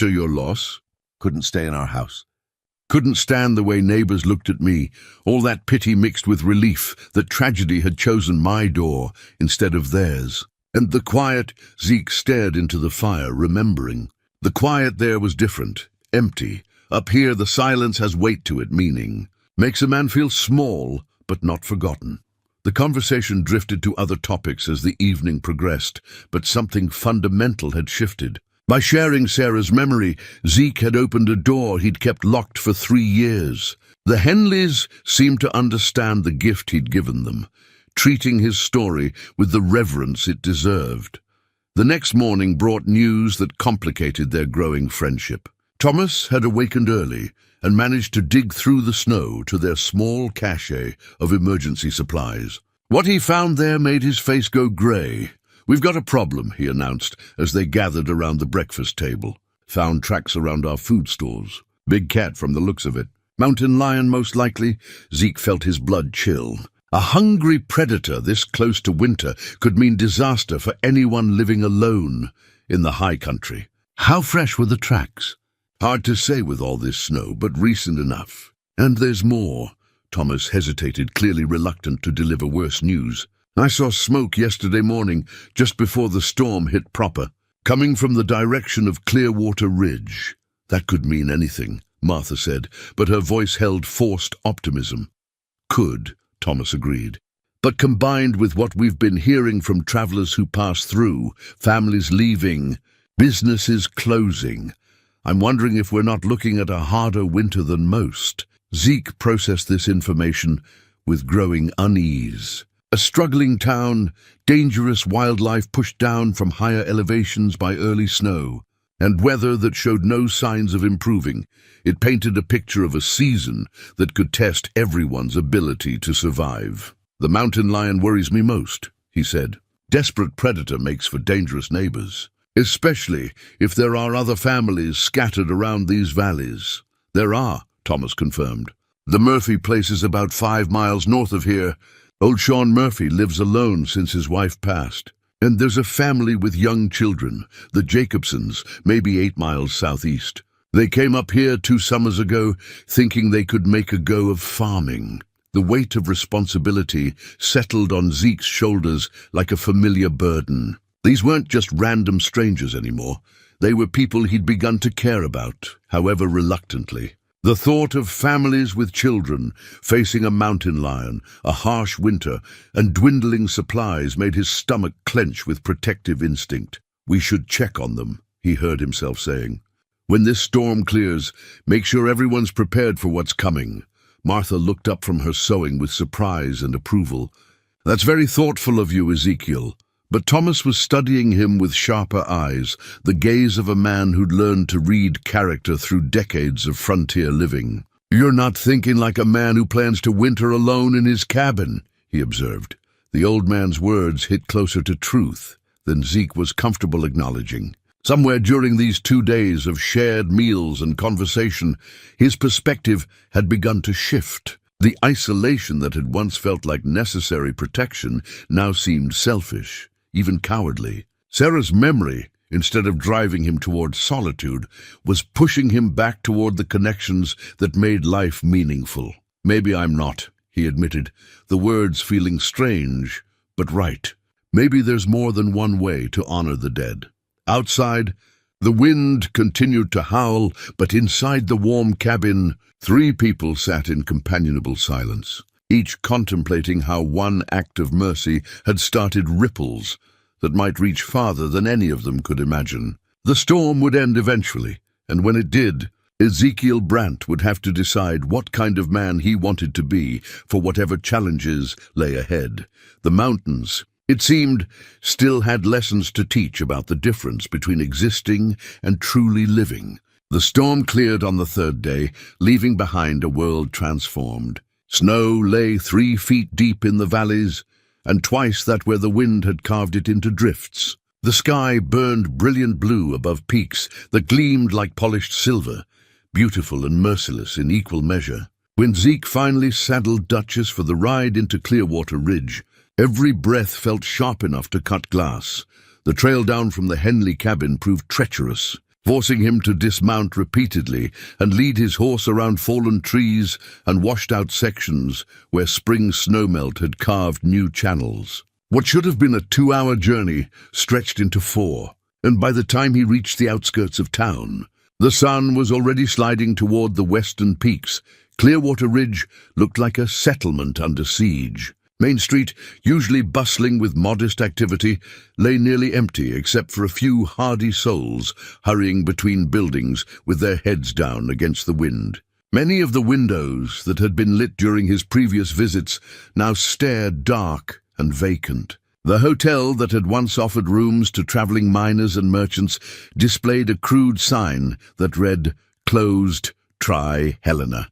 your loss?" "Couldn't stay in our house." "Couldn't stand the way neighbors looked at me, all that pity mixed with relief that tragedy had chosen my door instead of theirs. And the quiet," Zeke stared into the fire, remembering. "The quiet there was different, empty. Up here, the silence has weight to it, meaning. Makes a man feel small, but not forgotten. The conversation drifted to other topics as the evening progressed, but something fundamental had shifted. By sharing Sarah's memory, Zeke had opened a door he'd kept locked for 3 years. The Henleys seemed to understand the gift he'd given them, treating his story with the reverence it deserved. The next morning brought news that complicated their growing friendship. Thomas had awakened early and managed to dig through the snow to their small cache of emergency supplies. What he found there made his face go grey. "We've got a problem," he announced as they gathered around the breakfast table. "Found tracks around our food stores. Big cat from the looks of it. Mountain lion most likely." Zeke felt his blood chill. A hungry predator this close to winter could mean disaster for anyone living alone in the high country. How fresh were the tracks? Hard to say with all this snow, but recent enough. "And there's more." Thomas hesitated, clearly reluctant to deliver worse news. "I saw smoke yesterday morning, just before the storm hit proper, coming from the direction of Clearwater Ridge." "That could mean anything," Martha said, but her voice held forced optimism. "Could," Thomas agreed. "But combined with what we've been hearing from travelers who pass through, families leaving, businesses closing, I'm wondering if we're not looking at a harder winter than most." Zeke processed this information with growing unease. A struggling town, dangerous wildlife pushed down from higher elevations by early snow, and weather that showed no signs of improving. It painted a picture of a season that could test everyone's ability to survive. "The mountain lion worries me most," he said. "Desperate predator makes for dangerous neighbors, especially if there are other families scattered around these valleys." "There are," Thomas confirmed. "The Murphy place is about 5 miles north of here. Old Sean Murphy lives alone since his wife passed. And there's a family with young children, the Jacobsons, maybe 8 miles southeast. They came up here 2 summers ago, thinking they could make a go of farming." The weight of responsibility settled on Zeke's shoulders like a familiar burden. These weren't just random strangers anymore. They were people he'd begun to care about, however reluctantly. The thought of families with children facing a mountain lion, a harsh winter, and dwindling supplies made his stomach clench with protective instinct. "We should check on them," he heard himself saying. "When this storm clears, make sure everyone's prepared for what's coming." Martha looked up from her sewing with surprise and approval. "That's very thoughtful of you, Ezekiel." But Thomas was studying him with sharper eyes, the gaze of a man who'd learned to read character through decades of frontier living. "You're not thinking like a man who plans to winter alone in his cabin," he observed. The old man's words hit closer to truth than Zeke was comfortable acknowledging. Somewhere during these 2 days of shared meals and conversation, his perspective had begun to shift. The isolation that had once felt like necessary protection now seemed selfish, even cowardly. Sarah's memory, instead of driving him toward solitude, was pushing him back toward the connections that made life meaningful. "Maybe I'm not," he admitted, the words feeling strange, but right. Maybe there's more than one way to honor the dead. Outside, the wind continued to howl, but inside the warm cabin, 3 people sat in companionable silence, each contemplating how one act of mercy had started ripples that might reach farther than any of them could imagine. The storm would end eventually, and when it did, Ezekiel Brandt would have to decide what kind of man he wanted to be for whatever challenges lay ahead. The mountains, it seemed, still had lessons to teach about the difference between existing and truly living. The storm cleared on the 3rd day, leaving behind a world transformed. Snow lay 3 feet deep in the valleys, and twice that where the wind had carved it into drifts. The sky burned brilliant blue above peaks that gleamed like polished silver, beautiful and merciless in equal measure. When Zeke finally saddled Duchess for the ride into Clearwater Ridge, every breath felt sharp enough to cut glass. The trail down from the Henley cabin proved treacherous, forcing him to dismount repeatedly and lead his horse around fallen trees and washed-out sections where spring snowmelt had carved new channels. What should have been a 2-hour journey stretched into 4, and by the time he reached the outskirts of town, The sun was already sliding toward the western peaks. Clearwater Ridge looked like a settlement under siege. Main Street, usually bustling with modest activity, lay nearly empty except for a few hardy souls hurrying between buildings with their heads down against the wind. Many of the windows that had been lit during his previous visits now stared dark and vacant. The hotel that had once offered rooms to traveling miners and merchants displayed a crude sign that read, "Closed, try Helena."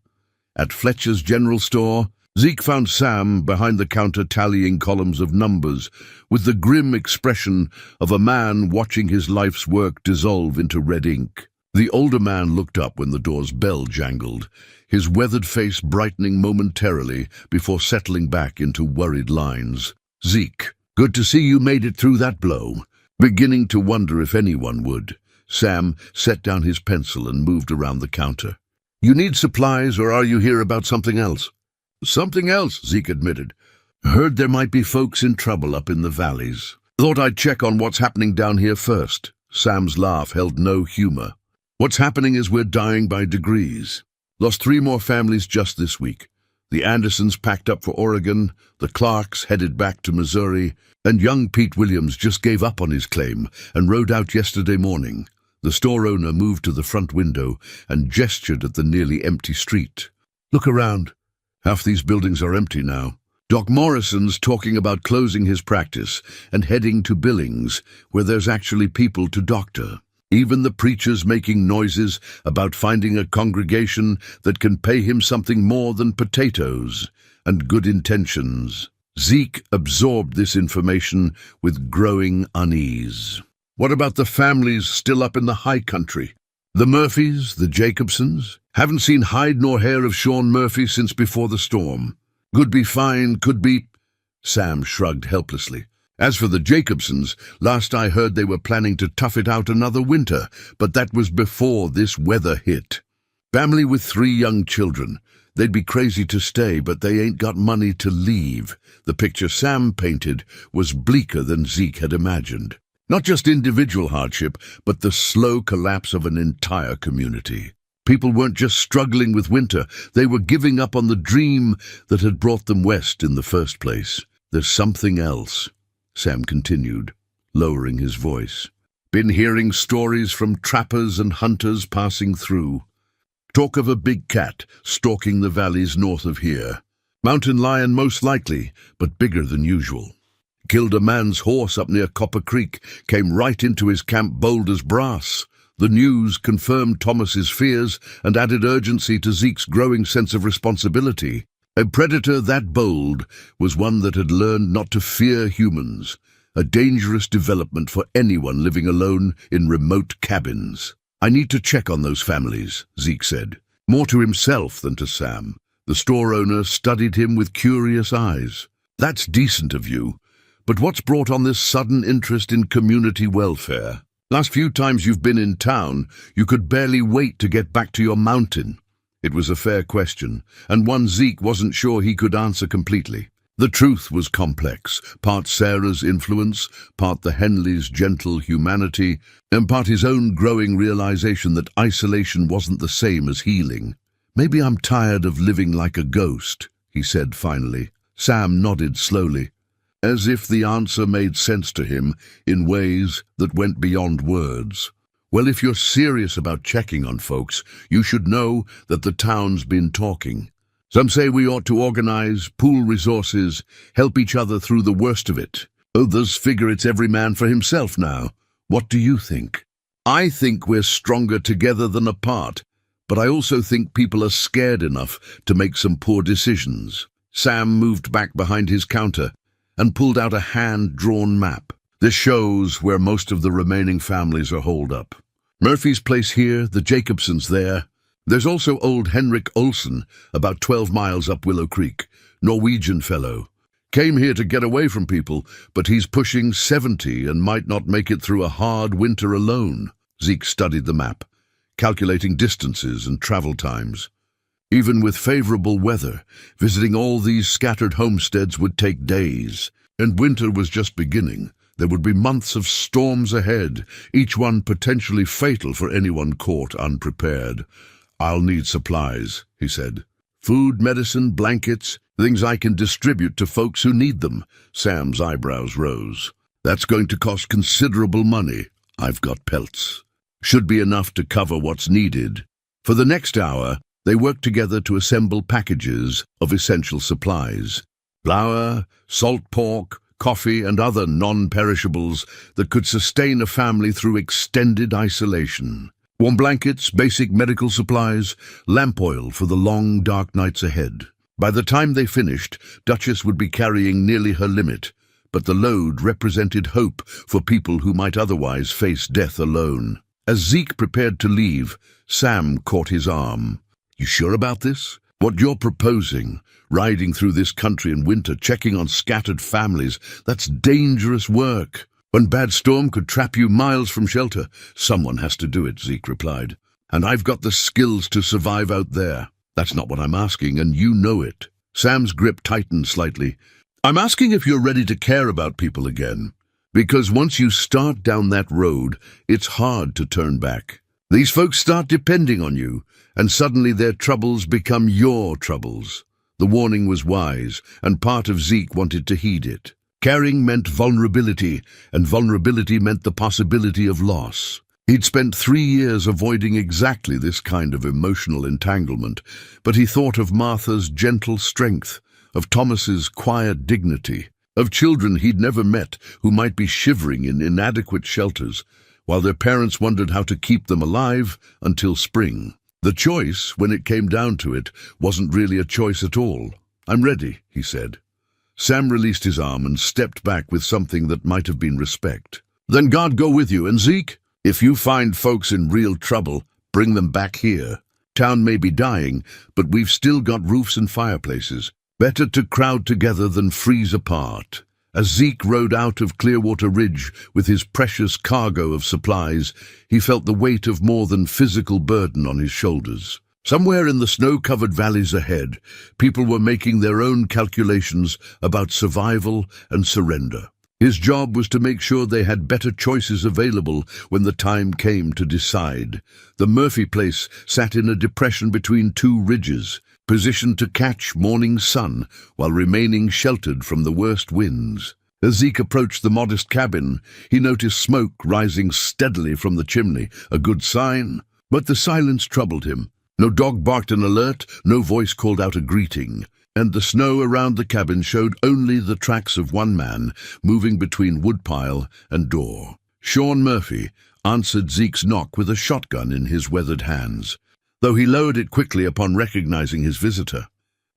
At Fletcher's General Store, Zeke found Sam behind the counter tallying columns of numbers, with the grim expression of a man watching his life's work dissolve into red ink. The older man looked up when the door's bell jangled, his weathered face brightening momentarily before settling back into worried lines. "Zeke, good to see you made it through that blow." Beginning to wonder if anyone would, Sam set down his pencil and moved around the counter. "You need supplies, or are you here about something else?" "Something else," Zeke admitted. "Heard there might be folks in trouble up in the valleys. Thought I'd check on what's happening down here first." Sam's laugh held no humor. "What's happening is we're dying by degrees. Lost 3 more families just this week. The Andersons packed up for Oregon, the Clarks headed back to Missouri, and young Pete Williams just gave up on his claim and rode out yesterday morning." The store owner moved to the front window and gestured at the nearly empty street. "Look around. Half these buildings are empty now. Doc Morrison's talking about closing his practice and heading to Billings, where there's actually people to doctor. Even the preacher's making noises about finding a congregation that can pay him something more than potatoes and good intentions." Zeke absorbed this information with growing unease. What about the families still up in the high country? The Murphys, the Jacobsons? Haven't seen hide nor hair of Sean Murphy since before the storm. Could be fine, could be... Sam shrugged helplessly. As for the Jacobsons, last I heard they were planning to tough it out another winter, but that was before this weather hit. Family with 3 young children. They'd be crazy to stay, but they ain't got money to leave. The picture Sam painted was bleaker than Zeke had imagined. Not just individual hardship, but the slow collapse of an entire community. People weren't just struggling with winter, they were giving up on the dream that had brought them west in the first place. "There's something else," Sam continued, lowering his voice. "Been hearing stories from trappers and hunters passing through. Talk of a big cat stalking the valleys north of here. Mountain lion most likely, but bigger than usual. Killed a man's horse up near Copper Creek, came right into his camp bold as brass." The news confirmed Thomas's fears and added urgency to Zeke's growing sense of responsibility. A predator that bold was one that had learned not to fear humans, a dangerous development for anyone living alone in remote cabins. "I need to check on those families," Zeke said, more to himself than to Sam. The store owner studied him with curious eyes. "That's decent of you. But what's brought on this sudden interest in community welfare? Last few times you've been in town, you could barely wait to get back to your mountain." It was a fair question, and one Zeke wasn't sure he could answer completely. The truth was complex, part Sarah's influence, part the Henleys' gentle humanity, and part his own growing realization that isolation wasn't the same as healing. "Maybe I'm tired of living like a ghost," he said finally. Sam nodded slowly, as if the answer made sense to him in ways that went beyond words. "Well, if you're serious about checking on folks, you should know that the town's been talking. Some say we ought to organize, pool resources, help each other through the worst of it. Others figure it's every man for himself now. What do you think?" "I think we're stronger together than apart, but I also think people are scared enough to make some poor decisions." Sam moved back behind his counter and pulled out a hand-drawn map. "This shows where most of the remaining families are holed up. Murphy's place here, the Jacobsons there. There's also old Henrik Olsen, about 12 miles up Willow Creek, Norwegian fellow. Came here to get away from people, but he's pushing 70 and might not make it through a hard winter alone." Zeke studied the map, calculating distances and travel times. Even with favorable weather, visiting all these scattered homesteads would take days, and winter was just beginning. There would be months of storms ahead, each one potentially fatal for anyone caught unprepared. "I'll need supplies," he said. "Food, medicine, blankets, things I can distribute to folks who need them." Sam's eyebrows rose. "That's going to cost considerable money. I've got pelts. Should be enough to cover what's needed." For the next hour, they worked together to assemble packages of essential supplies. Flour, salt pork, coffee, and other non-perishables that could sustain a family through extended isolation. Warm blankets, basic medical supplies, lamp oil for the long, dark nights ahead. By the time they finished, Duchess would be carrying nearly her limit, but the load represented hope for people who might otherwise face death alone. As Zeke prepared to leave, Sam caught his arm. "You sure about this? What you're proposing, riding through this country in winter, checking on scattered families, that's dangerous work. One bad storm could trap you miles from shelter." "Someone has to do it," Zeke replied. "And I've got the skills to survive out there." "That's not what I'm asking, and you know it." Sam's grip tightened slightly. "I'm asking if you're ready to care about people again. Because once you start down that road, it's hard to turn back. These folks start depending on you, and suddenly their troubles become your troubles." The warning was wise, and part of Zeke wanted to heed it. Caring meant vulnerability, and vulnerability meant the possibility of loss. He'd spent 3 years avoiding exactly this kind of emotional entanglement, but he thought of Martha's gentle strength, of Thomas's quiet dignity, of children he'd never met who might be shivering in inadequate shelters, while their parents wondered how to keep them alive until spring. The choice, when it came down to it, wasn't really a choice at all. "I'm ready," he said. Sam released his arm and stepped back with something that might have been respect. "Then God go with you, and Zeke, if you find folks in real trouble, bring them back here. Town may be dying, but we've still got roofs and fireplaces. Better to crowd together than freeze apart." As Zeke rode out of Clearwater Ridge with his precious cargo of supplies, he felt the weight of more than physical burden on his shoulders. Somewhere in the snow-covered valleys ahead, people were making their own calculations about survival and surrender. His job was to make sure they had better choices available when the time came to decide. The Murphy place sat in a depression between 2 ridges, positioned to catch morning sun while remaining sheltered from the worst winds. As Zeke approached the modest cabin, he noticed smoke rising steadily from the chimney, a good sign, but the silence troubled him. No dog barked an alert, no voice called out a greeting, and the snow around the cabin showed only the tracks of one man moving between woodpile and door. Sean Murphy answered Zeke's knock with a shotgun in his weathered hands, though he lowered it quickly upon recognizing his visitor.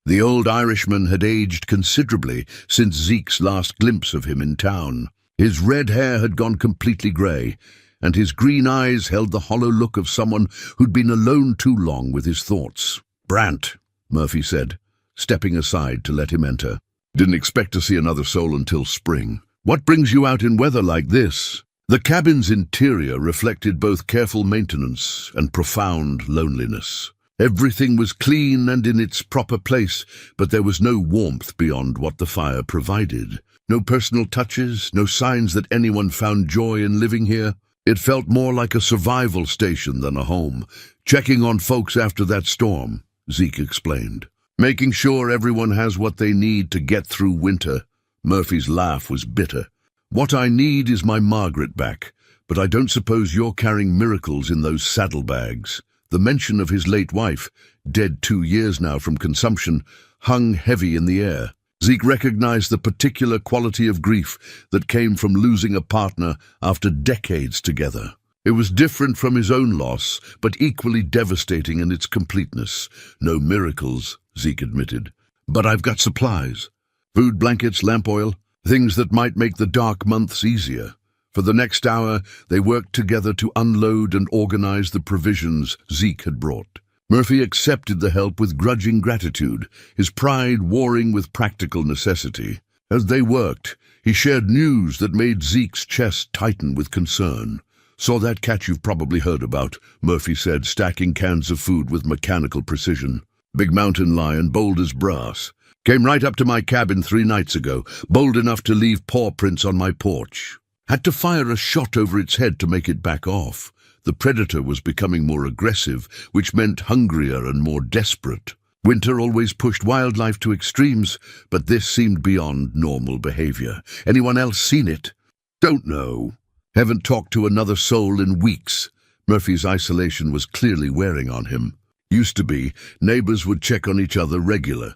The old Irishman had aged considerably since Zeke's last glimpse of him in town. His red hair had gone completely grey, and his green eyes held the hollow look of someone who'd been alone too long with his thoughts. "Brant," Murphy said, stepping aside to let him enter. "Didn't expect to see another soul until spring. What brings you out in weather like this?" The cabin's interior reflected both careful maintenance and profound loneliness. Everything was clean and in its proper place, but there was no warmth beyond what the fire provided. No personal touches, no signs that anyone found joy in living here. It felt more like a survival station than a home. "Checking on folks after that storm," Zeke explained. "Making sure everyone has what they need to get through winter." Murphy's laugh was bitter. "What I need is my Margaret back, but I don't suppose you're carrying miracles in those saddlebags." The mention of his late wife, dead 2 years now from consumption, hung heavy in the air. Zeke recognized the particular quality of grief that came from losing a partner after decades together. It was different from his own loss, but equally devastating in its completeness. "No miracles," Zeke admitted. "But I've got supplies. Food, blankets, lamp oil, things that might make the dark months easier." For the next hour, they worked together to unload and organize the provisions Zeke had brought. Murphy accepted the help with grudging gratitude, his pride warring with practical necessity. As they worked, he shared news that made Zeke's chest tighten with concern. "Saw that cat you've probably heard about," Murphy said, stacking cans of food with mechanical precision. "Big mountain lion, bold as brass. Came right up to my cabin 3 nights ago, bold enough to leave paw prints on my porch." had to fire a shot over its head to make it back off. The predator was becoming more aggressive, which meant hungrier and more desperate. Winter always pushed wildlife to extremes, but this seemed beyond normal behavior. Anyone else seen it? Don't know. Haven't talked to another soul in weeks. Murphy's isolation was clearly wearing on him. Used to be, neighbors would check on each other regular.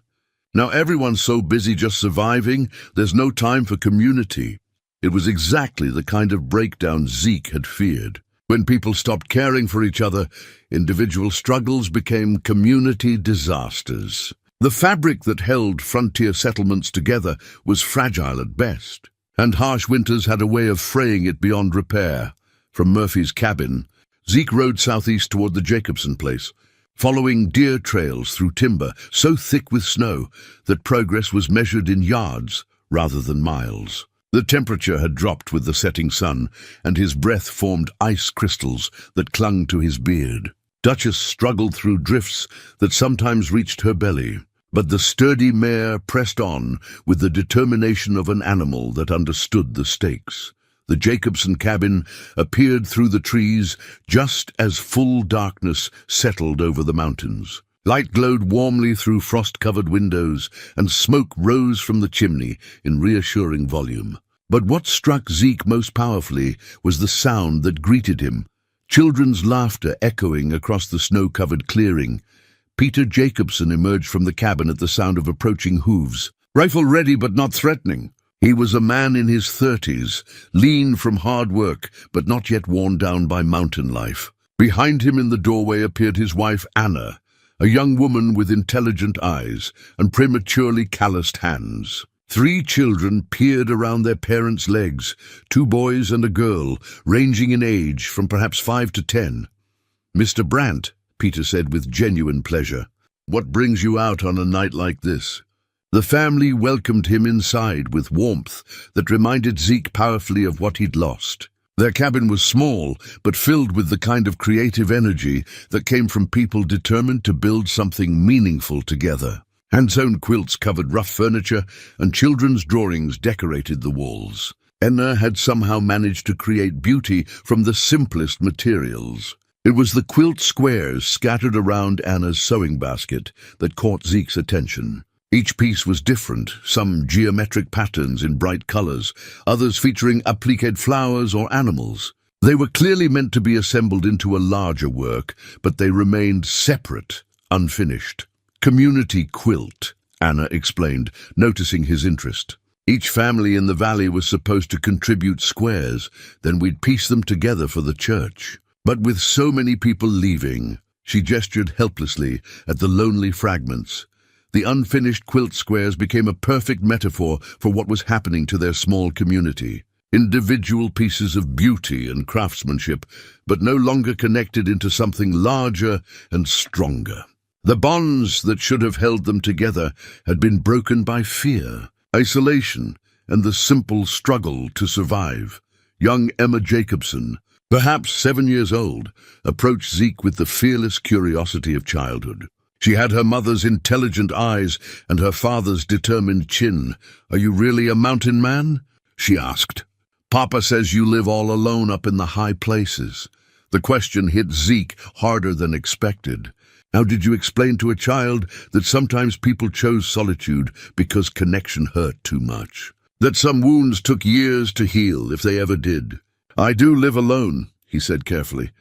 Now everyone's so busy just surviving, there's no time for community. It was exactly the kind of breakdown Zeke had feared. When people stopped caring for each other, individual struggles became community disasters. The fabric that held frontier settlements together was fragile at best, and harsh winters had a way of fraying it beyond repair. From Murphy's cabin, Zeke rode southeast toward the Jacobson place, following deer trails through timber so thick with snow that progress was measured in yards rather than miles. The temperature had dropped with the setting sun, and his breath formed ice crystals that clung to his beard. Duchess struggled through drifts that sometimes reached her belly, but the sturdy mare pressed on with the determination of an animal that understood the stakes. The Jacobson cabin appeared through the trees just as full darkness settled over the mountains. Light glowed warmly through frost-covered windows, and smoke rose from the chimney in reassuring volume. But what struck Zeke most powerfully was the sound that greeted him. Children's laughter echoing across the snow-covered clearing. Peter Jacobson emerged from the cabin at the sound of approaching hooves. Rifle ready but not threatening. He was a man in his 30s, lean from hard work, but not yet worn down by mountain life. Behind him in the doorway appeared his wife Anna, a young woman with intelligent eyes and prematurely calloused hands. 3 children peered around their parents' legs, 2 boys and a girl, ranging in age from perhaps 5 to 10. "Mr. Brandt," Peter said with genuine pleasure, "what brings you out on a night like this?" The family welcomed him inside with warmth that reminded Zeke powerfully of what he'd lost. Their cabin was small, but filled with the kind of creative energy that came from people determined to build something meaningful together. Hand-sewn quilts covered rough furniture, and children's drawings decorated the walls. Anna had somehow managed to create beauty from the simplest materials. It was the quilt squares scattered around Anna's sewing basket that caught Zeke's attention. Each piece was different, some geometric patterns in bright colors, others featuring appliqued flowers or animals. They were clearly meant to be assembled into a larger work, but they remained separate, unfinished. "Community quilt," Anna explained, noticing his interest. "Each family in the valley was supposed to contribute squares, then we'd piece them together for the church. But with so many people leaving," she gestured helplessly at the lonely fragments. The unfinished quilt squares became a perfect metaphor for what was happening to their small community. Individual pieces of beauty and craftsmanship, but no longer connected into something larger and stronger. The bonds that should have held them together had been broken by fear, isolation, and the simple struggle to survive. Young Emma Jacobson, perhaps 7 years old, approached Zeke with the fearless curiosity of childhood. She had her mother's intelligent eyes and her father's determined chin. "Are you really a mountain man?" she asked. "Papa says you live all alone up in the high places." The question hit Zeke harder than expected. How did you explain to a child that sometimes people chose solitude because connection hurt too much? That some wounds took years to heal, if they ever did? "I do live alone," he said carefully,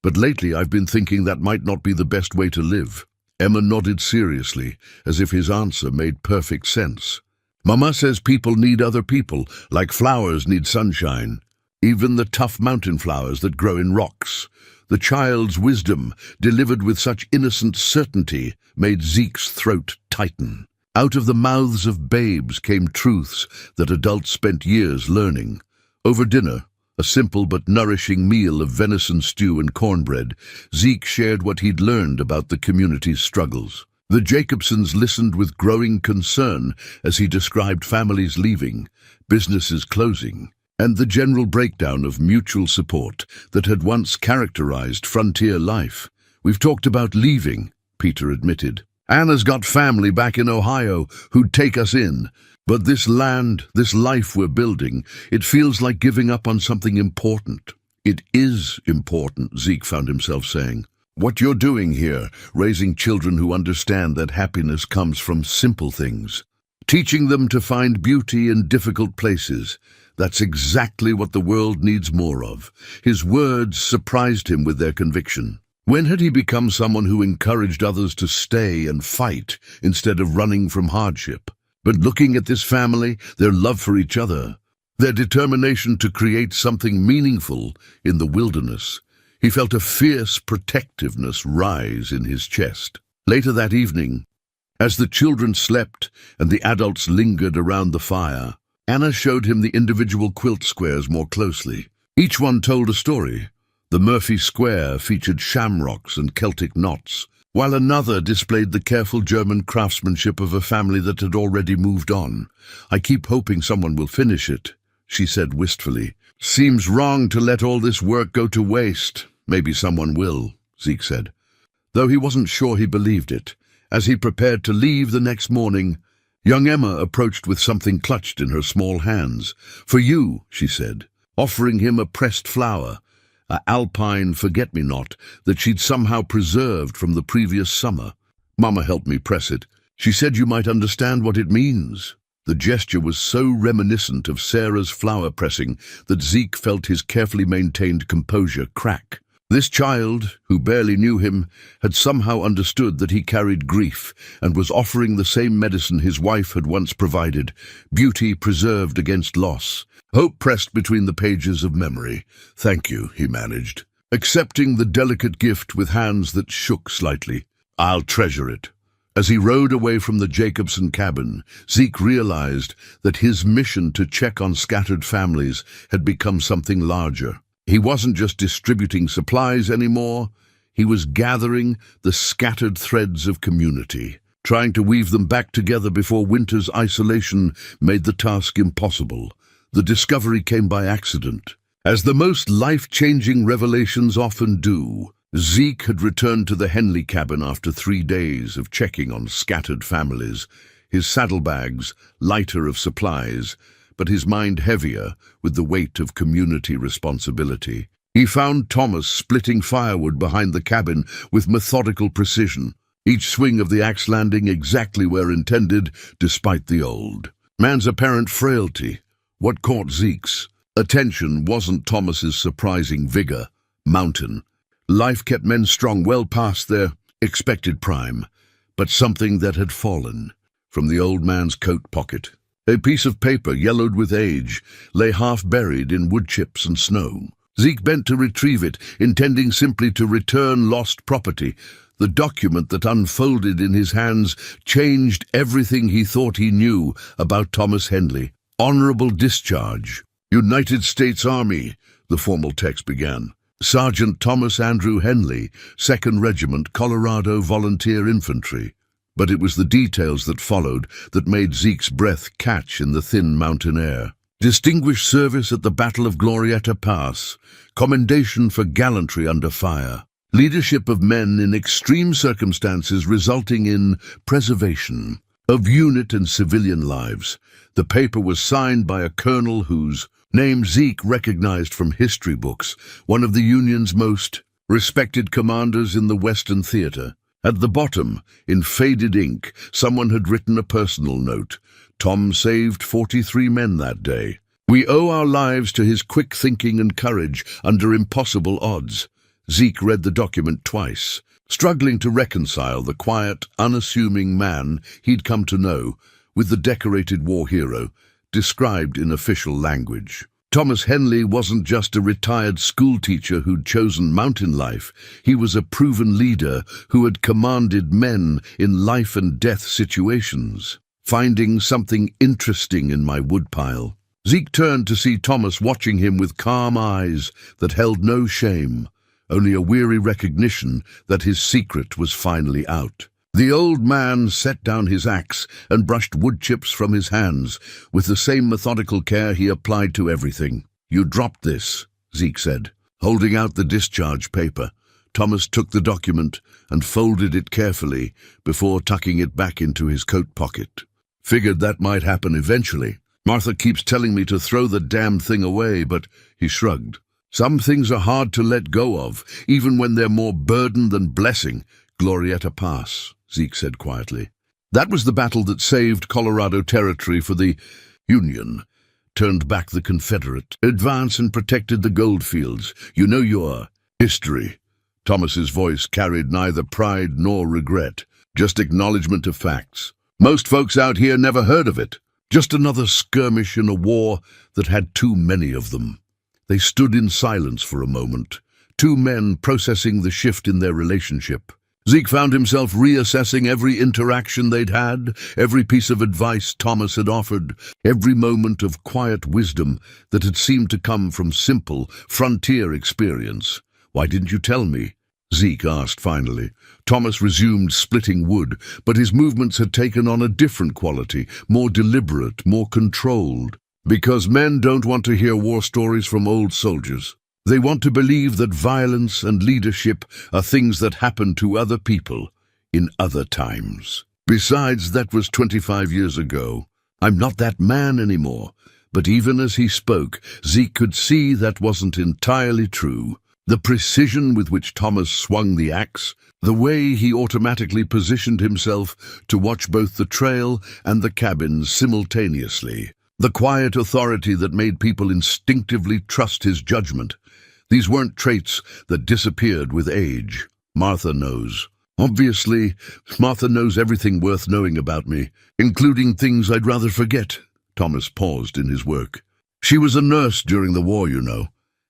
"but lately I've been thinking that might not be the best way to live." Emma nodded seriously, as if his answer made perfect sense. "Mama says people need other people, like flowers need sunshine. Even the tough mountain flowers that grow in rocks." The child's wisdom, delivered with such innocent certainty, made Zeke's throat tighten. Out of the mouths of babes came truths that adults spent years learning. Over dinner, a simple but nourishing meal of venison stew and cornbread, Zeke shared what he'd learned about the community's struggles. The Jacobsons listened with growing concern as he described families leaving, businesses closing, and the general breakdown of mutual support that had once characterized frontier life. "We've talked about leaving," Peter admitted. Anna's got family back in Ohio who'd take us in. But this land, this life we're building, it feels like giving up on something important. It is important, Zeke found himself saying. What you're doing here, raising children who understand that happiness comes from simple things. Teaching them to find beauty in difficult places. That's exactly what the world needs more of. His words surprised him with their conviction. When had he become someone who encouraged others to stay and fight instead of running from hardship? But looking at this family, their love for each other, their determination to create something meaningful in the wilderness, he felt a fierce protectiveness rise in his chest. Later that evening, as the children slept and the adults lingered around the fire, Anna showed him the individual quilt squares more closely. Each one told a story. The Murphy square featured shamrocks and Celtic knots, while another displayed the careful German craftsmanship of a family that had already moved on. I keep hoping someone will finish it, she said wistfully. Seems wrong to let all this work go to waste. Maybe someone will, Zeke said, though he wasn't sure he believed it. As he prepared to leave the next morning, young Emma approached with something clutched in her small hands. For you, she said, offering him a pressed flower, a alpine forget-me-not that she'd somehow preserved from the previous summer. Mama helped me press it. She said you might understand what it means. The gesture was so reminiscent of Sarah's flower pressing that Zeke felt his carefully maintained composure crack. This child, who barely knew him, had somehow understood that he carried grief and was offering the same medicine his wife had once provided, beauty preserved against loss, hope pressed between the pages of memory. Thank you, he managed, accepting the delicate gift with hands that shook slightly. I'll treasure it. As he rode away from the Jacobson cabin, Zeke realized that his mission to check on scattered families had become something larger. He wasn't just distributing supplies anymore, he was gathering the scattered threads of community, trying to weave them back together before winter's isolation made the task impossible. The discovery came by accident. As the most life-changing revelations often do, Zeke had returned to the Henley cabin after 3 days of checking on scattered families, his saddlebags lighter of supplies, but his mind heavier with the weight of community responsibility. He found Thomas splitting firewood behind the cabin with methodical precision, each swing of the axe landing exactly where intended, despite the old man's apparent frailty. What caught Zeke's attention wasn't Thomas's surprising vigor, mountain. Life kept men strong well past their expected prime, but something that had fallen from the old man's coat pocket. A piece of paper, yellowed with age, lay half-buried in wood chips and snow. Zeke bent to retrieve it, intending simply to return lost property. The document that unfolded in his hands changed everything he thought he knew about Thomas Henley. Honorable discharge. United States Army, the formal text began. Sergeant Thomas Andrew Henley, 2nd Regiment, Colorado Volunteer Infantry. But it was the details that followed that made Zeke's breath catch in the thin mountain air. Distinguished service at the Battle of Glorieta Pass, commendation for gallantry under fire, leadership of men in extreme circumstances resulting in preservation of unit and civilian lives. The paper was signed by a colonel whose name Zeke recognized from history books, one of the Union's most respected commanders in the Western theater. At the bottom, in faded ink, someone had written a personal note. Tom saved 43 men that day. We owe our lives to his quick thinking and courage under impossible odds. Zeke read the document twice, struggling to reconcile the quiet, unassuming man he'd come to know with the decorated war hero, described in official language. Thomas Henley wasn't just a retired schoolteacher who'd chosen mountain life. He was a proven leader who had commanded men in life and death situations. Finding something interesting in my woodpile, Zeke turned to see Thomas watching him with calm eyes that held no shame, only a weary recognition that his secret was finally out. The old man set down his axe and brushed wood chips from his hands with the same methodical care he applied to everything. You dropped this, Zeke said, holding out the discharge paper. Thomas took the document and folded it carefully before tucking it back into his coat pocket. Figured that might happen eventually. Martha keeps telling me to throw the damn thing away, but he shrugged. Some things are hard to let go of, even when they're more burden than blessing. Glorieta Pass, Zeke said quietly. That was the battle that saved Colorado Territory for the Union, turned back the Confederate, advanced and protected the goldfields. You know your history. Thomas's voice carried neither pride nor regret, just acknowledgement of facts. Most folks out here never heard of it. Just another skirmish in a war that had too many of them. They stood in silence for a moment, two men processing the shift in their relationship. Zeke found himself reassessing every interaction they'd had, every piece of advice Thomas had offered, every moment of quiet wisdom that had seemed to come from simple, frontier experience. "Why didn't you tell me?" Zeke asked finally. Thomas resumed splitting wood, but his movements had taken on a different quality, more deliberate, more controlled. Because men don't want to hear war stories from old soldiers. They want to believe that violence and leadership are things that happen to other people in other times. Besides, that was 25 years ago. I'm not that man anymore. But even as he spoke, Zeke could see that wasn't entirely true. The precision with which Thomas swung the axe, the way he automatically positioned himself to watch both the trail and the cabins simultaneously, the quiet authority that made people instinctively trust his judgment. These weren't traits that disappeared with age. Martha knows. Obviously, Martha knows everything worth knowing about me, including things I'd rather forget. Thomas paused in his work. She was a nurse during the war, you know.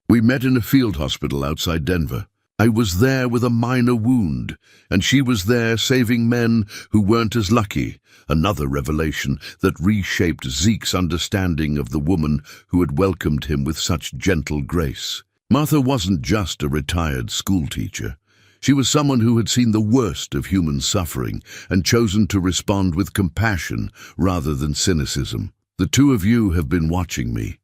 We met in a field hospital outside Denver. I was there with a minor wound, and she was there saving men who weren't as lucky. Another revelation that reshaped Zeke's understanding of the woman who had welcomed him with such gentle grace. Martha wasn't just a retired schoolteacher. She was someone who had seen the worst of human suffering and chosen to respond with compassion rather than cynicism. "The two of you have been watching me,"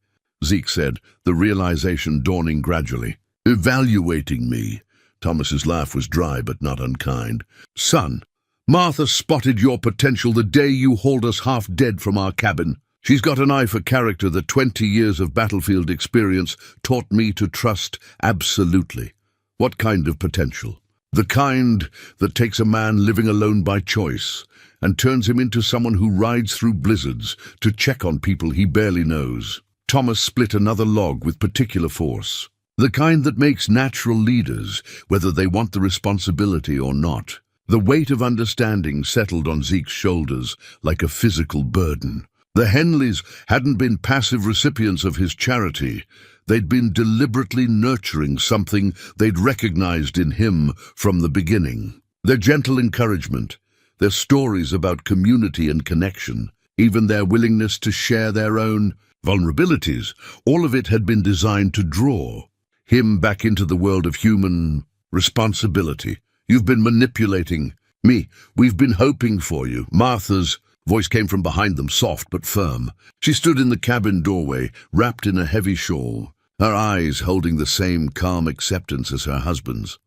Zeke said, the realization dawning gradually. "Evaluating me." Thomas's laugh was dry but not unkind. "Son, Martha spotted your potential the day you hauled us half dead from our cabin. She's got an eye for character that 20 years of battlefield experience taught me to trust absolutely." "What kind of potential?" "The kind that takes a man living alone by choice and turns him into someone who rides through blizzards to check on people he barely knows." Thomas split another log with particular force. "The kind that makes natural leaders, whether they want the responsibility or not." The weight of understanding settled on Zeke's shoulders like a physical burden. The Henleys hadn't been passive recipients of his charity. They'd been deliberately nurturing something they'd recognized in him from the beginning. Their gentle encouragement, their stories about community and connection, even their willingness to share their own vulnerabilities, all of it had been designed to draw him back into the world of human responsibility. "You've been manipulating me. We've been hoping for you." Martha's voice came from behind them, soft but firm. She stood in the cabin doorway, wrapped in a heavy shawl, her eyes holding the same calm acceptance as her husband's.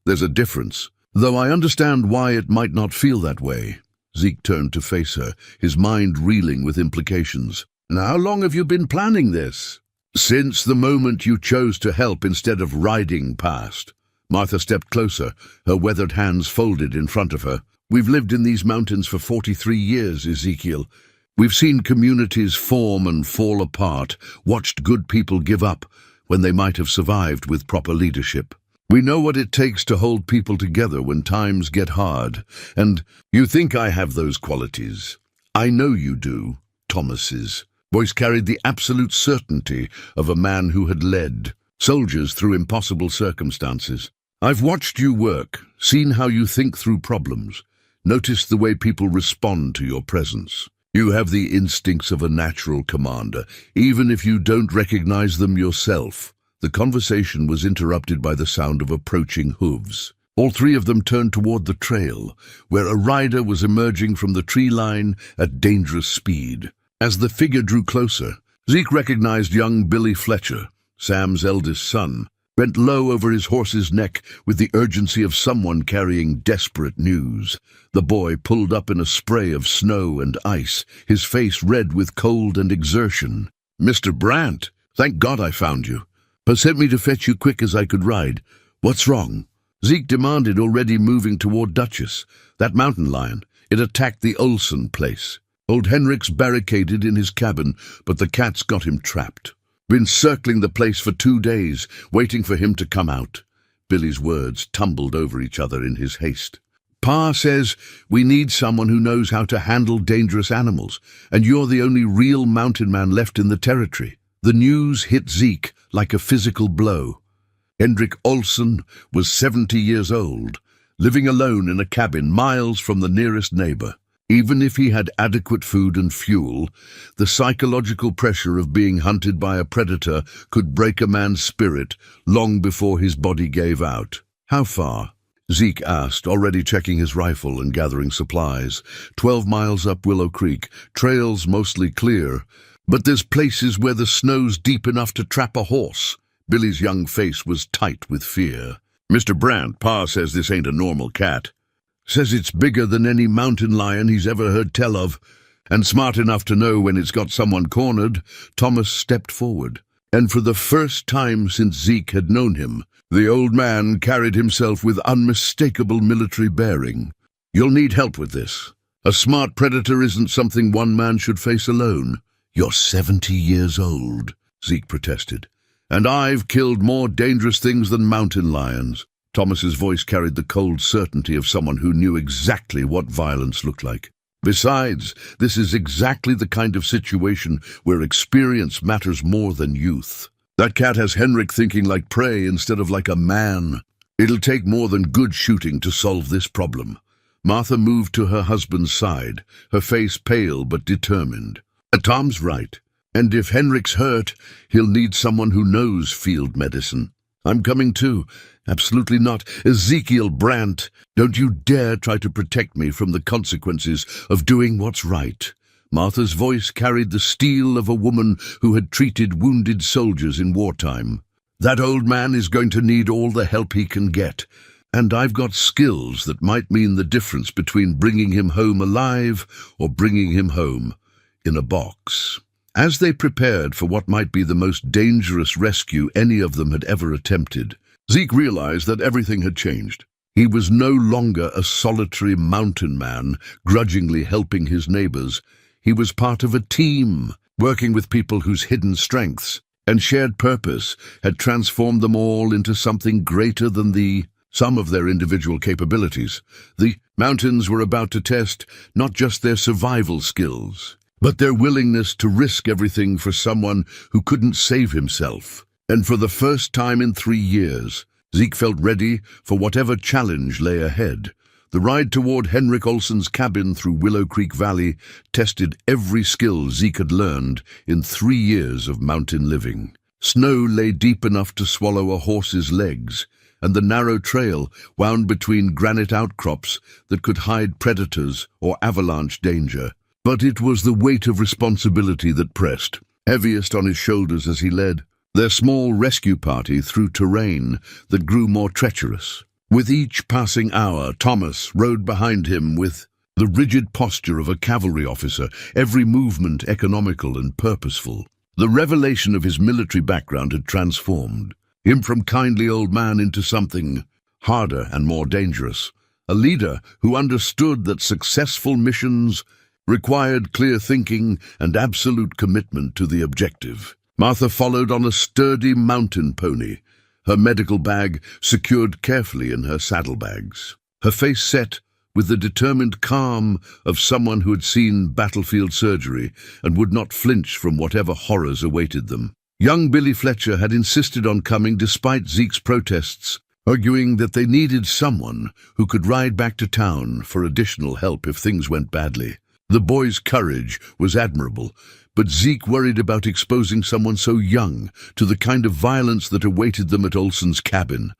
"There's a difference, though I understand why it might not feel that way." Zeke turned to face her, his mind reeling with implications. "Now, how long have you been planning this?" "Since the moment you chose to help instead of riding past." Martha stepped closer, her weathered hands folded in front of her. "We've lived in these mountains for 43 years, Ezekiel. We've seen communities form and fall apart, watched good people give up when they might have survived with proper leadership. We know what it takes to hold people together when times get hard, and you think I have those qualities. I know you do." Thomas's voice carried the absolute certainty of a man who had led soldiers through impossible circumstances. "I've watched you work, seen how you think through problems, noticed the way people respond to your presence. You have the instincts of a natural commander, even if you don't recognize them yourself." The conversation was interrupted by the sound of approaching hooves. All three of them turned toward the trail, where a rider was emerging from the tree line at dangerous speed. As the figure drew closer, Zeke recognized young Billy Fletcher, Sam's eldest son. bent low over his horse's neck with the urgency of someone carrying desperate news. The boy pulled up in a spray of snow and ice, his face red with cold and exertion. "Mr. Brandt, thank God I found you. Pa sent me to fetch you quick as I could ride. What's wrong?" Zeke demanded, already moving toward Duchess. "That mountain lion, it attacked the Olsen place. Old Henrik's barricaded in his cabin, but the cats got him trapped. Been circling the place for 2 days, waiting for him to come out." Billy's words tumbled over each other in his haste. "Pa says we need someone who knows how to handle dangerous animals, and you're the only real mountain man left in the territory." The news hit Zeke like a physical blow. Henrik Olsen was 70 years old, living alone in a cabin miles from the nearest neighbor. Even if he had adequate food and fuel, the psychological pressure of being hunted by a predator could break a man's spirit long before his body gave out. "How far?" Zeke asked, already checking his rifle and gathering supplies. 12 miles up Willow Creek, trails mostly clear, but there's places where the snow's deep enough to trap a horse. Billy's young face was tight with fear. "Mr. Brandt, Pa says this ain't a normal cat. Says it's bigger than any mountain lion he's ever heard tell of, and smart enough to know when it's got someone cornered." Thomas stepped forward, and for the first time since Zeke had known him, the old man carried himself with unmistakable military bearing. "You'll need help with this. A smart predator isn't something one man should face alone." "You're 70 years old," Zeke protested, "and I've killed more dangerous things than mountain lions." Thomas's voice carried the cold certainty of someone who knew exactly what violence looked like. "Besides, this is exactly the kind of situation where experience matters more than youth. That cat has Henrik thinking like prey instead of like a man. It'll take more than good shooting to solve this problem." Martha moved to her husband's side, her face pale but determined. "Tom's right, and if Henrik's hurt, he'll need someone who knows field medicine." "I'm coming too." "Absolutely not. Ezekiel Brandt, don't you dare try to protect me from the consequences of doing what's right." Martha's voice carried the steel of a woman who had treated wounded soldiers in wartime. "That old man is going to need all the help he can get, and I've got skills that might mean the difference between bringing him home alive or bringing him home in a box." As they prepared for what might be the most dangerous rescue any of them had ever attempted, Zeke realized that everything had changed. He was no longer a solitary mountain man, grudgingly helping his neighbors. He was part of a team, working with people whose hidden strengths and shared purpose had transformed them all into something greater than the sum of their individual capabilities. The mountains were about to test not just their survival skills, but their willingness to risk everything for someone who couldn't save himself. And for the first time in 3 years, Zeke felt ready for whatever challenge lay ahead. The ride toward Henrik Olsen's cabin through Willow Creek Valley tested every skill Zeke had learned in 3 years of mountain living. Snow lay deep enough to swallow a horse's legs, and the narrow trail wound between granite outcrops that could hide predators or avalanche danger. But it was the weight of responsibility that pressed, heaviest on his shoulders as he led their small rescue party through terrain that grew more treacherous. With each passing hour, Thomas rode behind him with the rigid posture of a cavalry officer, every movement economical and purposeful. The revelation of his military background had transformed him from kindly old man into something harder and more dangerous, a leader who understood that successful missions required clear thinking and absolute commitment to the objective. Martha followed on a sturdy mountain pony, her medical bag secured carefully in her saddlebags. Her face set with the determined calm of someone who had seen battlefield surgery and would not flinch from whatever horrors awaited them. Young Billy Fletcher had insisted on coming despite Zeke's protests, arguing that they needed someone who could ride back to town for additional help if things went badly. The boy's courage was admirable, but Zeke worried about exposing someone so young to the kind of violence that awaited them at Olsen's cabin.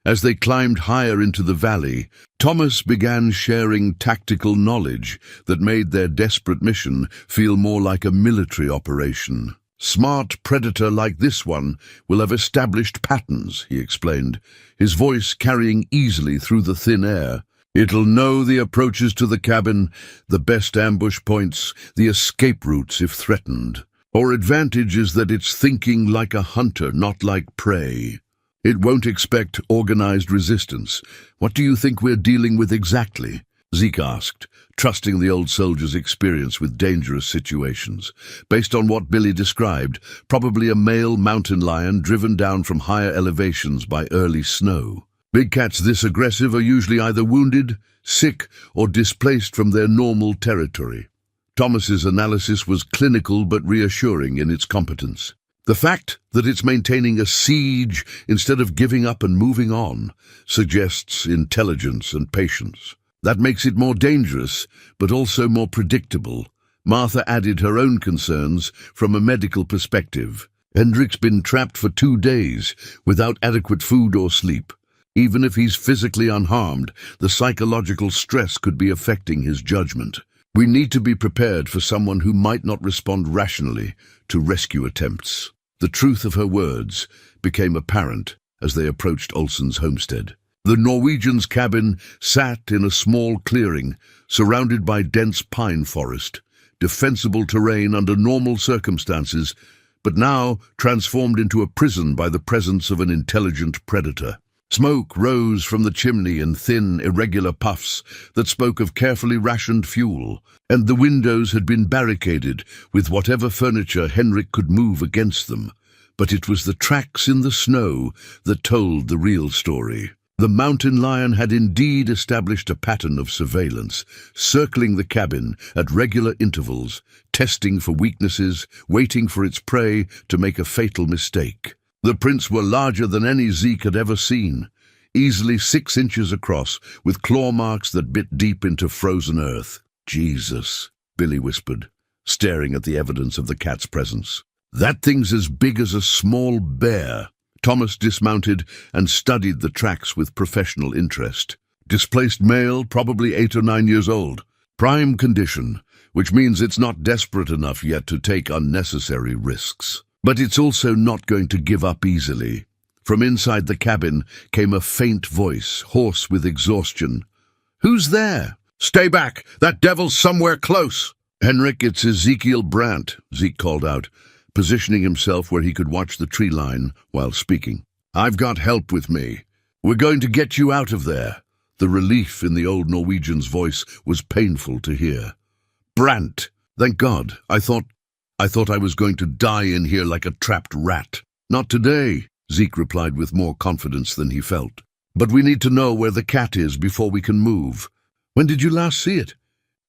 As they climbed higher into the valley, Thomas began sharing tactical knowledge that made their desperate mission feel more like a military operation. Smart predator like this one will have established patterns, he explained, his voice carrying easily through the thin air. It'll know the approaches to the cabin, the best ambush points, the escape routes if threatened. Our advantage is that it's thinking like a hunter, not like prey. It won't expect organized resistance. What do you think we're dealing with exactly? Zeke asked, trusting the old soldier's experience with dangerous situations. Based on what Billy described, probably a male mountain lion driven down from higher elevations by early snow. Big cats this aggressive are usually either wounded, sick, or displaced from their normal territory. Thomas's analysis was clinical but reassuring in its competence. The fact that it's maintaining a siege instead of giving up and moving on suggests intelligence and patience. That makes it more dangerous, but also more predictable. Martha added her own concerns from a medical perspective. Hendrik's been trapped for 2 days without adequate food or sleep. Even if he's physically unharmed, the psychological stress could be affecting his judgment. We need to be prepared for someone who might not respond rationally to rescue attempts. The truth of her words became apparent as they approached Olsen's homestead. The Norwegian's cabin sat in a small clearing, surrounded by dense pine forest, defensible terrain under normal circumstances, but now transformed into a prison by the presence of an intelligent predator. Smoke rose from the chimney in thin, irregular puffs that spoke of carefully rationed fuel, and the windows had been barricaded with whatever furniture Henrik could move against them. But it was the tracks in the snow that told the real story. The mountain lion had indeed established a pattern of surveillance, circling the cabin at regular intervals, testing for weaknesses, waiting for its prey to make a fatal mistake. The prints were larger than any Zeke had ever seen, easily 6 inches across, with claw marks that bit deep into frozen earth. Jesus, Billy whispered, staring at the evidence of the cat's presence. That thing's as big as a small bear. Thomas dismounted and studied the tracks with professional interest. Displaced male, probably 8 or 9 years old. Prime condition, which means it's not desperate enough yet to take unnecessary risks. But it's also not going to give up easily. From inside the cabin came a faint voice, hoarse with exhaustion. "Who's there?" "Stay back! That devil's somewhere close!" "Henrik, it's Ezekiel Brandt," Zeke called out, positioning himself where he could watch the tree line while speaking. "I've got help with me. We're going to get you out of there." The relief in the old Norwegian's voice was painful to hear. "Brandt! Thank God. I thought I was going to die in here like a trapped rat." "Not today," Zeke replied with more confidence than he felt. "But we need to know where the cat is before we can move." "When did you last see it?"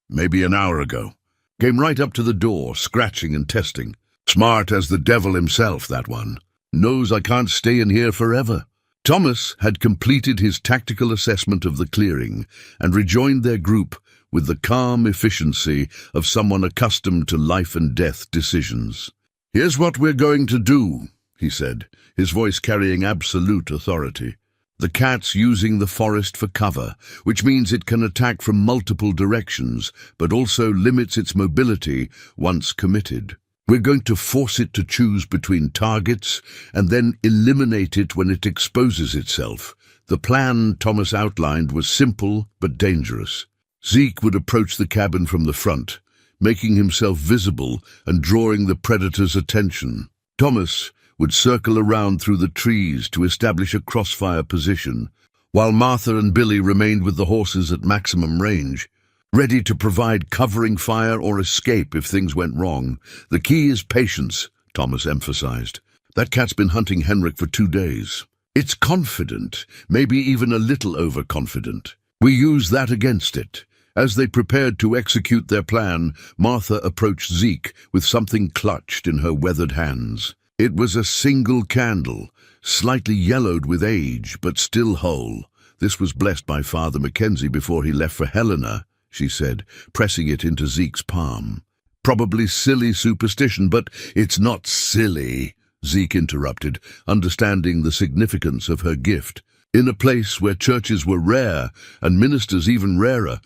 "Maybe an hour ago. Came right up to the door, scratching and testing. Smart as the devil himself, that one. Knows I can't stay in here forever." Thomas had completed his tactical assessment of the clearing and rejoined their group with the calm efficiency of someone accustomed to life and death decisions. "Here's what we're going to do," he said, his voice carrying absolute authority. "The cat's using the forest for cover, which means it can attack from multiple directions, but also limits its mobility once committed. We're going to force it to choose between targets and then eliminate it when it exposes itself. The plan Thomas outlined was simple but dangerous. Zeke would approach the cabin from the front, making himself visible and drawing the predator's attention. Thomas would circle around through the trees to establish a crossfire position, while Martha and Billy remained with the horses at maximum range, ready to provide covering fire or escape if things went wrong. "The key is patience," Thomas emphasized. "That cat's been hunting Henrik for 2 days. It's confident, maybe even a little overconfident. We use that against it." As they prepared to execute their plan, Martha approached Zeke with something clutched in her weathered hands. It was a single candle, slightly yellowed with age, but still whole. "This was blessed by Father Mackenzie before he left for Helena," she said, pressing it into Zeke's palm. "Probably silly superstition, but it's not silly," Zeke interrupted, understanding the significance of her gift. In a place where churches were rare and ministers even rarer,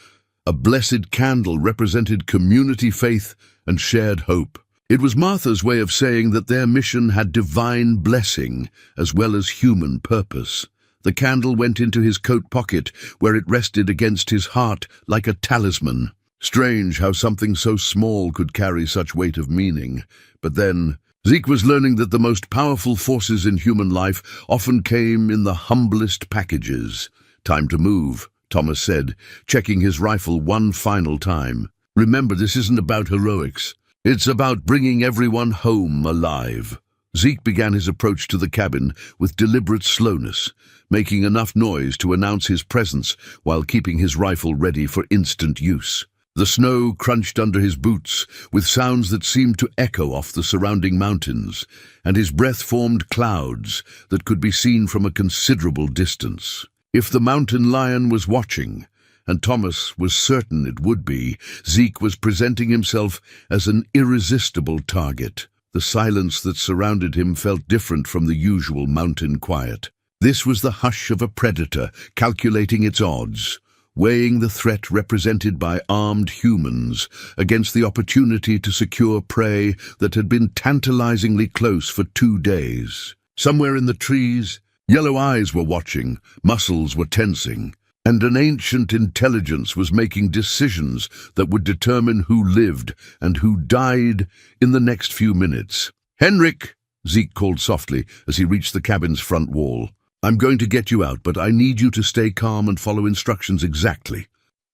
a blessed candle represented community faith and shared hope. It was Martha's way of saying that their mission had divine blessing as well as human purpose. The candle went into his coat pocket, where it rested against his heart like a talisman. Strange how something so small could carry such weight of meaning. But then, Zeke was learning that the most powerful forces in human life often came in the humblest packages. "Time to move," Thomas said, checking his rifle one final time. "Remember, this isn't about heroics. It's about bringing everyone home alive." Zeke began his approach to the cabin with deliberate slowness, making enough noise to announce his presence while keeping his rifle ready for instant use. The snow crunched under his boots with sounds that seemed to echo off the surrounding mountains, and his breath formed clouds that could be seen from a considerable distance. If the mountain lion was watching, and Thomas was certain it would be, Zeke was presenting himself as an irresistible target. The silence that surrounded him felt different from the usual mountain quiet. This was the hush of a predator calculating its odds, weighing the threat represented by armed humans against the opportunity to secure prey that had been tantalizingly close for 2 days. Somewhere in the trees, yellow eyes were watching, muscles were tensing, and an ancient intelligence was making decisions that would determine who lived and who died in the next few minutes. "Henrik," Zeke called softly as he reached the cabin's front wall. "I'm going to get you out, but I need you to stay calm and follow instructions exactly."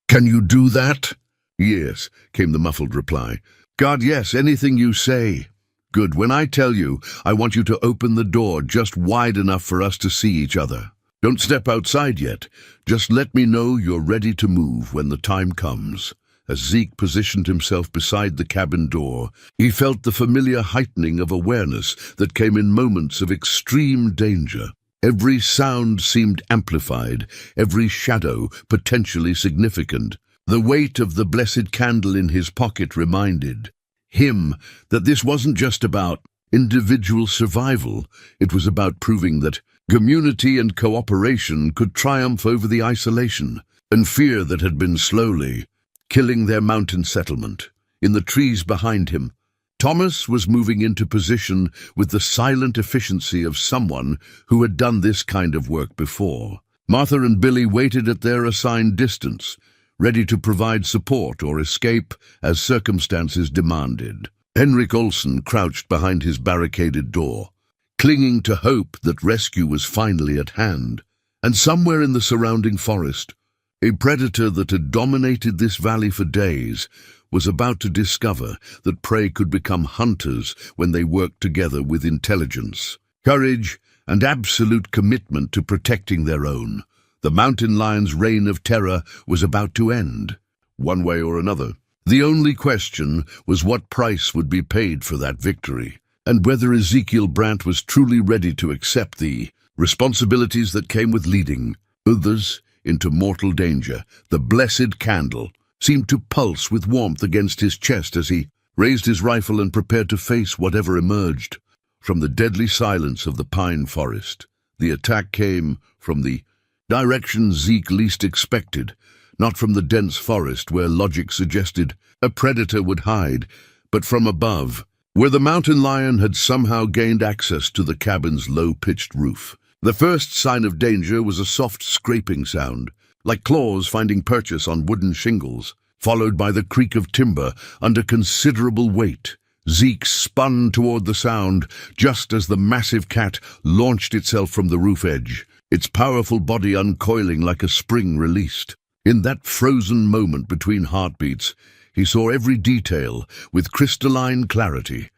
"Can you do that?" "Yes," came the muffled reply. "God, yes, anything you say." "Good. When I tell you, I want you to open the door just wide enough for us to see each other. Don't step outside yet. Just let me know you're ready to move when the time comes." As Zeke positioned himself beside the cabin door, he felt the familiar heightening of awareness that came in moments of extreme danger. Every sound seemed amplified, every shadow potentially significant. The weight of the blessed candle in his pocket reminded him that this wasn't just about individual survival. It was about proving that community and cooperation could triumph over the isolation and fear that had been slowly killing their mountain settlement. In the trees behind him, Thomas was moving into position with the silent efficiency of someone who had done this kind of work before. Martha and Billy waited at their assigned distance, ready to provide support or escape as circumstances demanded. Henrik Olsen crouched behind his barricaded door, clinging to hope that rescue was finally at hand. And somewhere in the surrounding forest, a predator that had dominated this valley for days was about to discover that prey could become hunters when they worked together with intelligence, courage, and absolute commitment to protecting their own. The mountain lion's reign of terror was about to end, one way or another. The only question was what price would be paid for that victory, and whether Ezekiel Brandt was truly ready to accept the responsibilities that came with leading others into mortal danger. The blessed candle seemed to pulse with warmth against his chest as he raised his rifle and prepared to face whatever emerged. From the deadly silence of the pine forest, the attack came from the direction Zeke least expected, not from the dense forest where logic suggested a predator would hide, but from above, where the mountain lion had somehow gained access to the cabin's low-pitched roof. The first sign of danger was a soft scraping sound, like claws finding purchase on wooden shingles, followed by the creak of timber under considerable weight. Zeke spun toward the sound just as the massive cat launched itself from the roof edge, its powerful body uncoiling like a spring released. In that frozen moment between heartbeats, he saw every detail with crystalline clarity.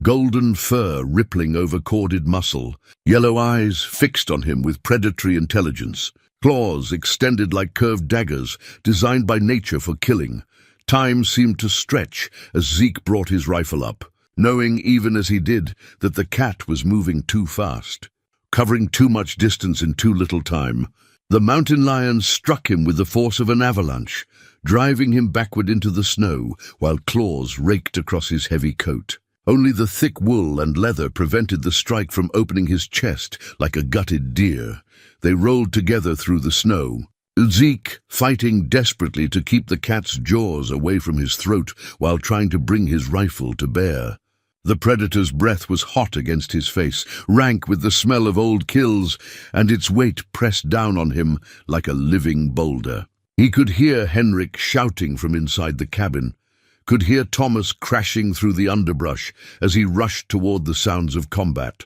Golden fur rippling over corded muscle, yellow eyes fixed on him with predatory intelligence, claws extended like curved daggers designed by nature for killing. Time seemed to stretch as Zeke brought his rifle up, knowing even as he did that the cat was moving too fast, covering too much distance in too little time. The mountain lion struck him with the force of an avalanche, driving him backward into the snow while claws raked across his heavy coat. Only the thick wool and leather prevented the strike from opening his chest like a gutted deer. They rolled together through the snow, Zeke fighting desperately to keep the cat's jaws away from his throat while trying to bring his rifle to bear. The predator's breath was hot against his face, rank with the smell of old kills, and its weight pressed down on him like a living boulder. He could hear Henrik shouting from inside the cabin, could hear Thomas crashing through the underbrush as he rushed toward the sounds of combat.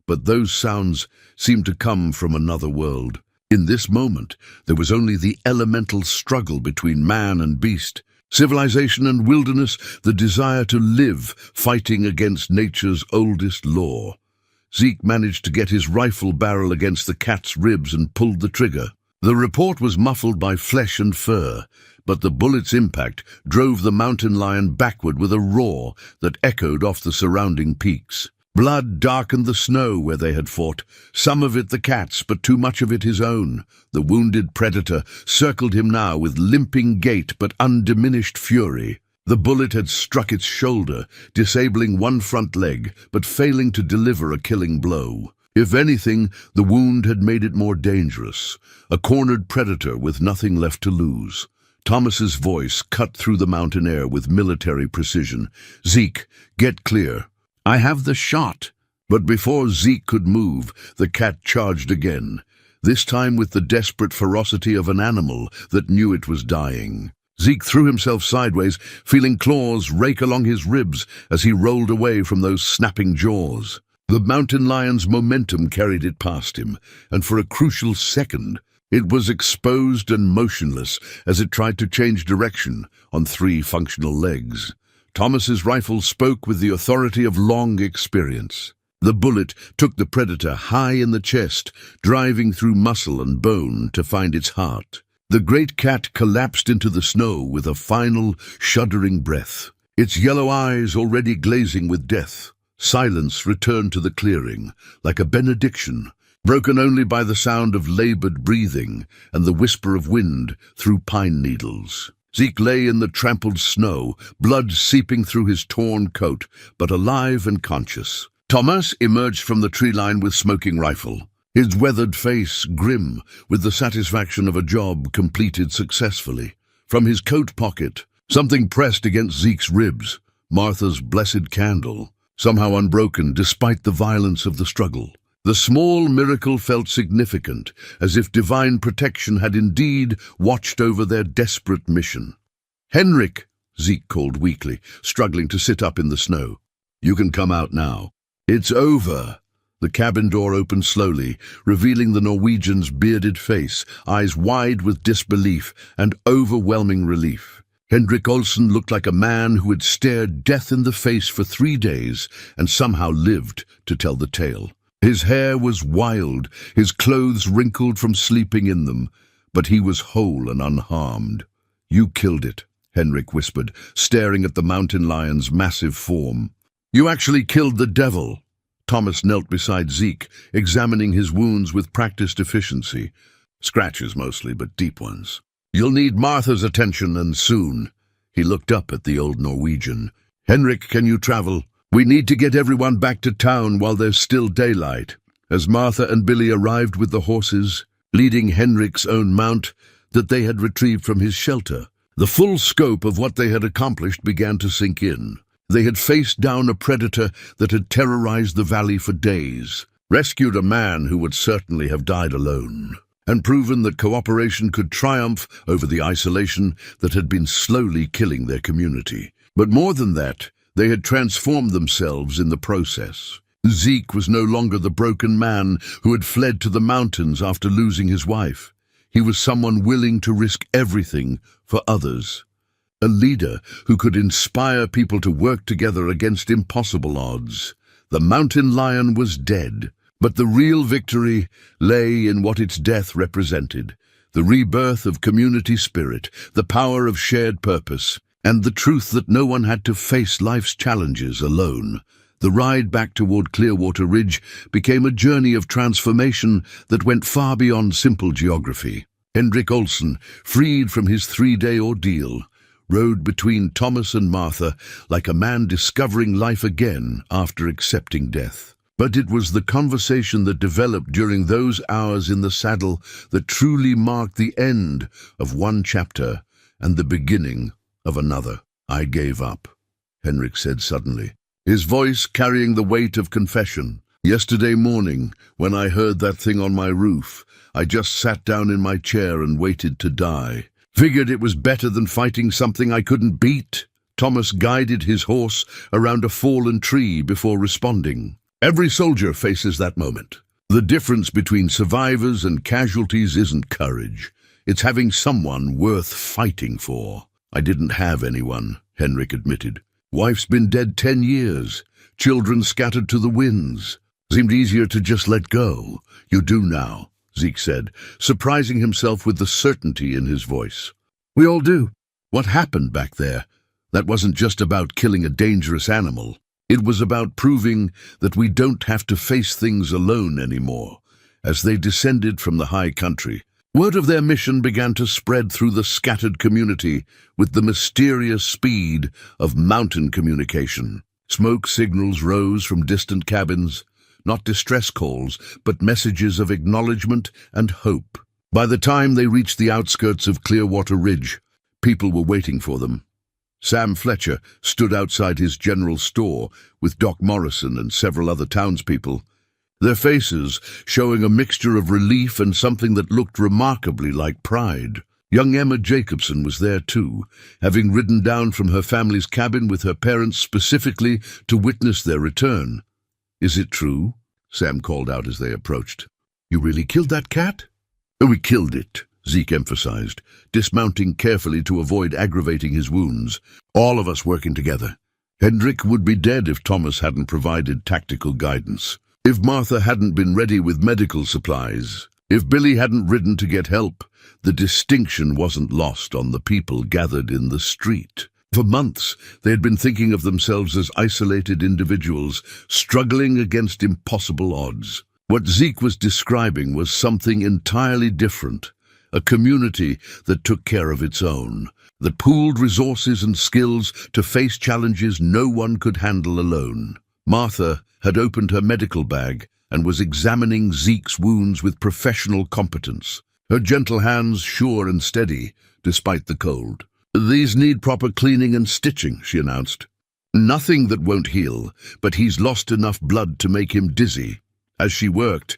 But those sounds seemed to come from another world. In this moment, there was only the elemental struggle between man and beast, civilization and wilderness, the desire to live, fighting against nature's oldest law. Zeke managed to get his rifle barrel against the cat's ribs and pulled the trigger. The report was muffled by flesh and fur, but the bullet's impact drove the mountain lion backward with a roar that echoed off the surrounding peaks. Blood darkened the snow where they had fought, some of it the cat's, but too much of it his own. The wounded predator circled him now with limping gait but undiminished fury. The bullet had struck its shoulder, disabling one front leg, but failing to deliver a killing blow. If anything, the wound had made it more dangerous, a cornered predator with nothing left to lose. Thomas's voice cut through the mountain air with military precision. "Zeke, get clear. I have the shot." But before Zeke could move, the cat charged again, this time with the desperate ferocity of an animal that knew it was dying. Zeke threw himself sideways, feeling claws rake along his ribs as he rolled away from those snapping jaws. The mountain lion's momentum carried it past him, and for a crucial second, it was exposed and motionless as it tried to change direction on 3 functional legs. Thomas's rifle spoke with the authority of long experience. The bullet took the predator high in the chest, driving through muscle and bone to find its heart. The great cat collapsed into the snow with a final, shuddering breath, its yellow eyes already glazing with death. Silence returned to the clearing, like a benediction, broken only by the sound of labored breathing and the whisper of wind through pine needles. Zeke lay in the trampled snow, blood seeping through his torn coat, but alive and conscious. Thomas emerged from the tree line with smoking rifle, his weathered face grim with the satisfaction of a job completed successfully. From his coat pocket, something pressed against Zeke's ribs, Martha's blessed candle, somehow unbroken despite the violence of the struggle. The small miracle felt significant, as if divine protection had indeed watched over their desperate mission. "Henrik," Zeke called weakly, struggling to sit up in the snow. "You can come out now." "It's over." The cabin door opened slowly, revealing the Norwegian's bearded face, eyes wide with disbelief and overwhelming relief. Henrik Olsen looked like a man who had stared death in the face for 3 days and somehow lived to tell the tale. His hair was wild, his clothes wrinkled from sleeping in them, but he was whole and unharmed. "You killed it," Henrik whispered, staring at the mountain lion's massive form. "You actually killed the devil." Thomas knelt beside Zeke, examining his wounds with practiced efficiency. Scratches mostly, but deep ones. "You'll need Martha's attention, and soon." He looked up at the old Norwegian. "Henrik, can you travel? We need to get everyone back to town while there's still daylight." As Martha and Billy arrived with the horses, leading Henrik's own mount that they had retrieved from his shelter, the full scope of what they had accomplished began to sink in. They had faced down a predator that had terrorized the valley for days, rescued a man who would certainly have died alone, and proven that cooperation could triumph over the isolation that had been slowly killing their community. But more than that, they had transformed themselves in the process. Zeke was no longer the broken man who had fled to the mountains after losing his wife. He was someone willing to risk everything for others. A leader who could inspire people to work together against impossible odds. The mountain lion was dead, but the real victory lay in what its death represented: the rebirth of community spirit, the power of shared purpose, and the truth that no one had to face life's challenges alone. The ride back toward Clearwater Ridge became a journey of transformation that went far beyond simple geography. Henrik Olsen, freed from his 3-day ordeal, rode between Thomas and Martha like a man discovering life again after accepting death. But it was the conversation that developed during those hours in the saddle that truly marked the end of one chapter and the beginning of another. "I gave up," Henrik said suddenly. his voice carrying the weight of confession. "Yesterday morning, when I heard that thing on my roof, I just sat down in my chair and waited to die. Figured it was better than fighting something I couldn't beat." Thomas guided his horse around a fallen tree before responding. Every soldier faces that moment. The difference between survivors and casualties isn't courage. It's having someone worth fighting for. "I didn't have anyone," Henrik admitted. "Wife's been dead 10 years. Children scattered to the winds. Seemed easier to just let go." "You do now," Zeke said, surprising himself with the certainty in his voice. "We all do." "What happened back there? That wasn't just about killing a dangerous animal. It was about proving that we don't have to face things alone anymore." As they descended from the high country, word of their mission began to spread through the scattered community with the mysterious speed of mountain communication. Smoke signals rose from distant cabins, not distress calls, but messages of acknowledgement and hope. By the time they reached the outskirts of Clearwater Ridge, people were waiting for them. Sam Fletcher stood outside his general store with Doc Morrison and several other townspeople, their faces showing a mixture of relief and something that looked remarkably like pride. Young Emma Jacobson was there too, having ridden down from her family's cabin with her parents specifically to witness their return. "Is it true?" Sam called out as they approached. "You really killed that cat?" "We killed it," Zeke emphasized, dismounting carefully to avoid aggravating his wounds. "All of us working together. Hendrik would be dead if Thomas hadn't provided tactical guidance, if Martha hadn't been ready with medical supplies, if Billy hadn't ridden to get help. The distinction wasn't lost on the people gathered in the street. For months, they had been thinking of themselves as isolated individuals, struggling against impossible odds. What Zeke was describing was something entirely different. A community that took care of its own, that pooled resources and skills to face challenges no one could handle alone. Martha had opened her medical bag and was examining Zeke's wounds with professional competence, her gentle hands sure and steady, despite the cold. "These need proper cleaning and stitching," she announced. "Nothing that won't heal, but he's lost enough blood to make him dizzy." As she worked,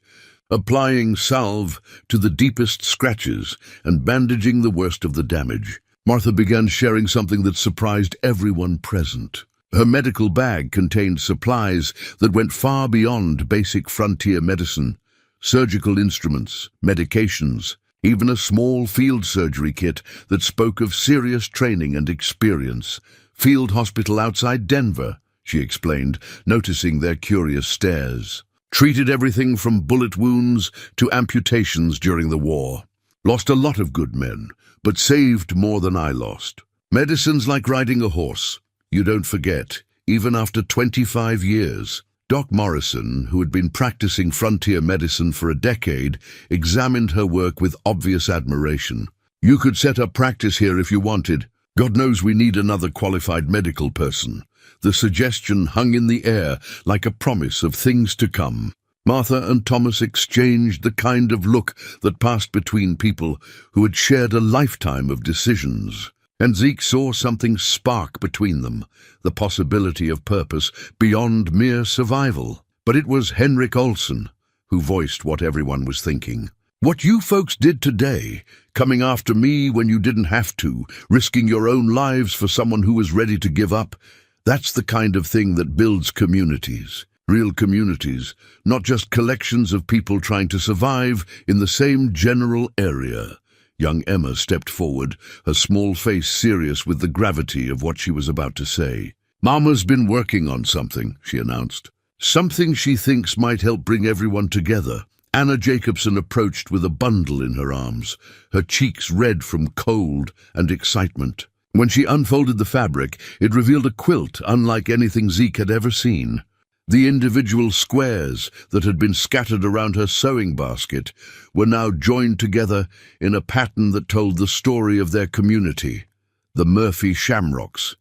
applying salve to the deepest scratches and bandaging the worst of the damage, Martha began sharing something that surprised everyone present. Her medical bag contained supplies that went far beyond basic frontier medicine: surgical instruments, medications, even a small field surgery kit that spoke of serious training and experience. "Field hospital outside Denver," she explained, noticing their curious stares. "Treated everything from bullet wounds to amputations during the war. Lost a lot of good men, but saved more than I lost. Medicine's like riding a horse. You don't forget, even after 25 years. Doc Morrison, who had been practicing frontier medicine for a decade, examined her work with obvious admiration. "You could set up practice here if you wanted. God knows we need another qualified medical person." The suggestion hung in the air like a promise of things to come. Martha and Thomas exchanged the kind of look that passed between people who had shared a lifetime of decisions. And Zeke saw something spark between them, the possibility of purpose beyond mere survival. But it was Henrik Olsen who voiced what everyone was thinking. "What you folks did today, coming after me when you didn't have to, risking your own lives for someone who was ready to give up, that's the kind of thing that builds communities. Real communities, not just collections of people trying to survive in the same general area." Young Emma stepped forward, her small face serious with the gravity of what she was about to say. "Mama's been working on something," she announced. "Something she thinks might help bring everyone together." Anna Jacobson approached with a bundle in her arms, her cheeks red from cold and excitement. When she unfolded the fabric, it revealed a quilt unlike anything Zeke had ever seen. The individual squares that had been scattered around her sewing basket were now joined together in a pattern that told the story of their community: the Murphy shamrocks,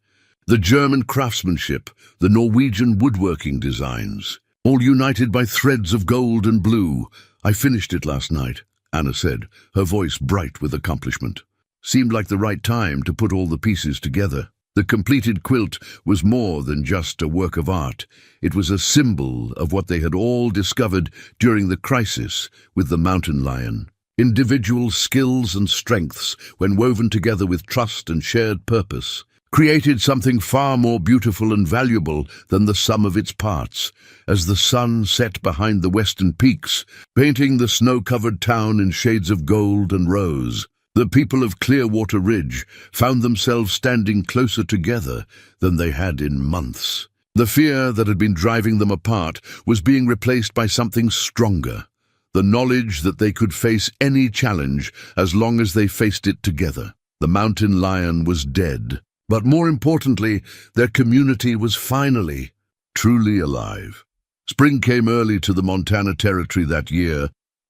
the German craftsmanship, the Norwegian woodworking designs, all united by threads of gold and blue. "I finished it last night," Anna said, her voice bright with accomplishment. "Seemed like the right time to put all the pieces together." The completed quilt was more than just a work of art. It was a symbol of what they had all discovered during the crisis with the mountain lion. Individual skills and strengths, when woven together with trust and shared purpose, created something far more beautiful and valuable than the sum of its parts. As the sun set behind the western peaks, painting the snow-covered town in shades of gold and rose, the people of Clearwater Ridge found themselves standing closer together than they had in months. The fear that had been driving them apart was being replaced by something stronger, the knowledge that they could face any challenge as long as they faced it together. The mountain lion was dead, but more importantly, their community was finally, truly alive. Spring came early to the Montana Territory that year,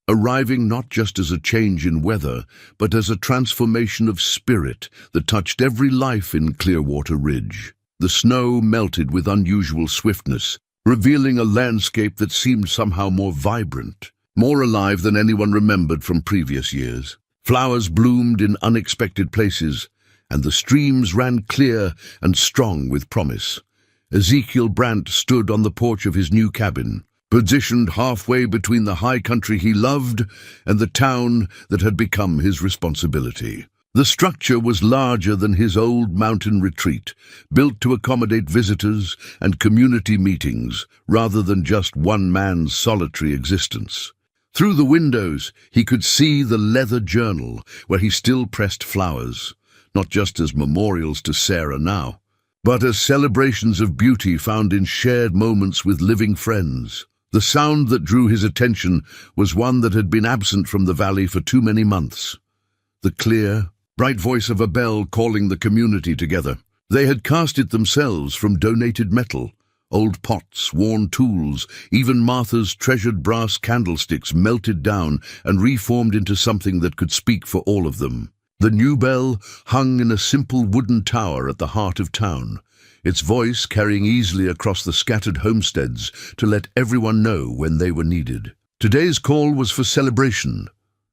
arriving not just as a change in weather, but as a transformation of spirit that touched every life in Clearwater Ridge. The snow melted with unusual swiftness, revealing a landscape that seemed somehow more vibrant, more alive than anyone remembered from previous years. Flowers bloomed in unexpected places, and the streams ran clear and strong with promise. Ezekiel Brandt stood on the porch of his new cabin, positioned halfway between the high country he loved and the town that had become his responsibility. The structure was larger than his old mountain retreat, built to accommodate visitors and community meetings rather than just one man's solitary existence. Through the windows, he could see the leather journal where he still pressed flowers, not just as memorials to Sarah now, but as celebrations of beauty found in shared moments with living friends. The sound that drew his attention was one that had been absent from the valley for too many months. The clear, bright voice of a bell calling the community together. They had cast it themselves from donated metal. Old pots, worn tools, even Martha's treasured brass candlesticks melted down and reformed into something that could speak for all of them. The new bell hung in a simple wooden tower at the heart of town, its voice carrying easily across the scattered homesteads to let everyone know when they were needed. Today's call was for celebration,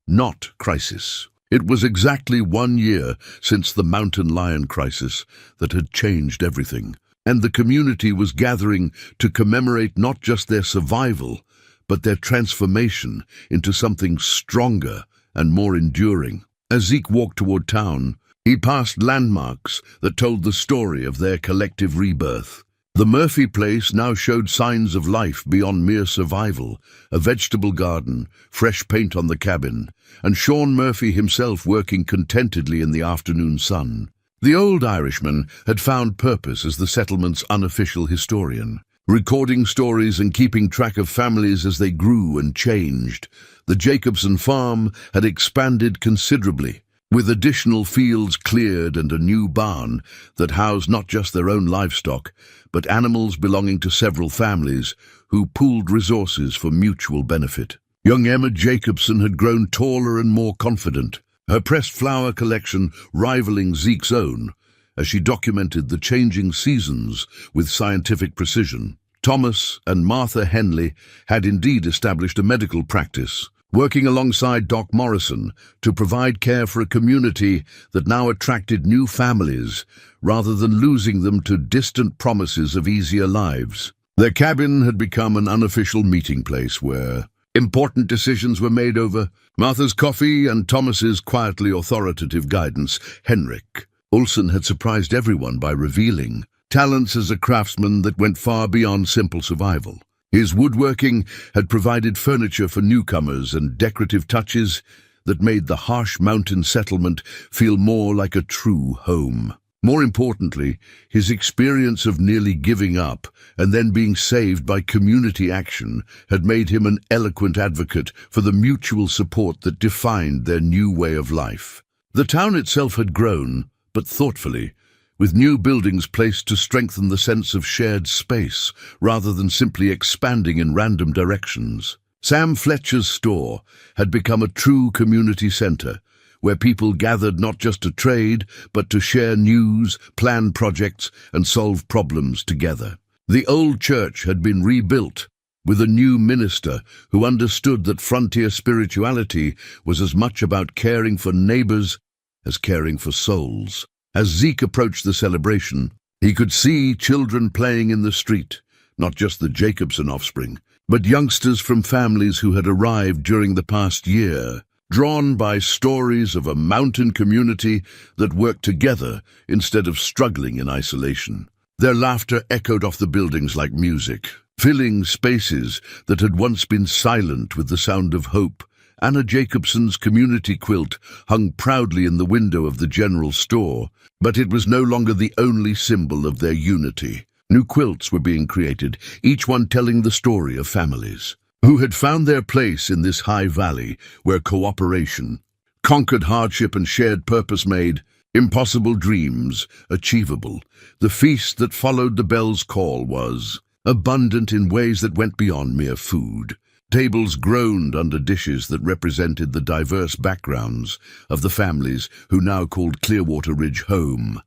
not crisis. It was exactly 1 year since the mountain lion crisis that had changed everything, and the community was gathering to commemorate not just their survival, but their transformation into something stronger and more enduring. As Zeke walked toward town, he passed landmarks that told the story of their collective rebirth. The Murphy place now showed signs of life beyond mere survival, a vegetable garden, fresh paint on the cabin, and Sean Murphy himself working contentedly in the afternoon sun. The old Irishman had found purpose as the settlement's unofficial historian, recording stories and keeping track of families as they grew and changed. The Jacobson farm had expanded considerably, with additional fields cleared and a new barn that housed not just their own livestock, but animals belonging to several families who pooled resources for mutual benefit. Young Emma Jacobson had grown taller and more confident, her pressed flower collection rivaling Zeke's own, as she documented the changing seasons with scientific precision. Thomas and Martha Henley had indeed established a medical practice, working alongside Doc Morrison to provide care for a community that now attracted new families rather than losing them to distant promises of easier lives. Their cabin had become an unofficial meeting place where important decisions were made over Martha's coffee and Thomas's quietly authoritative guidance. Henrik Olsen had surprised everyone by revealing talents as a craftsman that went far beyond simple survival. His woodworking had provided furniture for newcomers and decorative touches that made the harsh mountain settlement feel more like a true home. More importantly, his experience of nearly giving up and then being saved by community action had made him an eloquent advocate for the mutual support that defined their new way of life. The town itself had grown, but thoughtfully, with new buildings placed to strengthen the sense of shared space rather than simply expanding in random directions. Sam Fletcher's store had become a true community center, where people gathered not just to trade, but to share news, plan projects, and solve problems together. The old church had been rebuilt, with a new minister who understood that frontier spirituality was as much about caring for neighbors as caring for souls. As Zeke approached the celebration, he could see children playing in the street, not just the Jacobson offspring, but youngsters from families who had arrived during the past year, drawn by stories of a mountain community that worked together instead of struggling in isolation. Their laughter echoed off the buildings like music, filling spaces that had once been silent with the sound of hope. Anna Jacobson's community quilt hung proudly in the window of the general store, but it was no longer the only symbol of their unity. New quilts were being created, each one telling the story of families who had found their place in this high valley where cooperation, conquered hardship and shared purpose made impossible dreams achievable. The feast that followed the bell's call was abundant in ways that went beyond mere food. Tables groaned under dishes that represented the diverse backgrounds of the families who now called Clearwater Ridge home.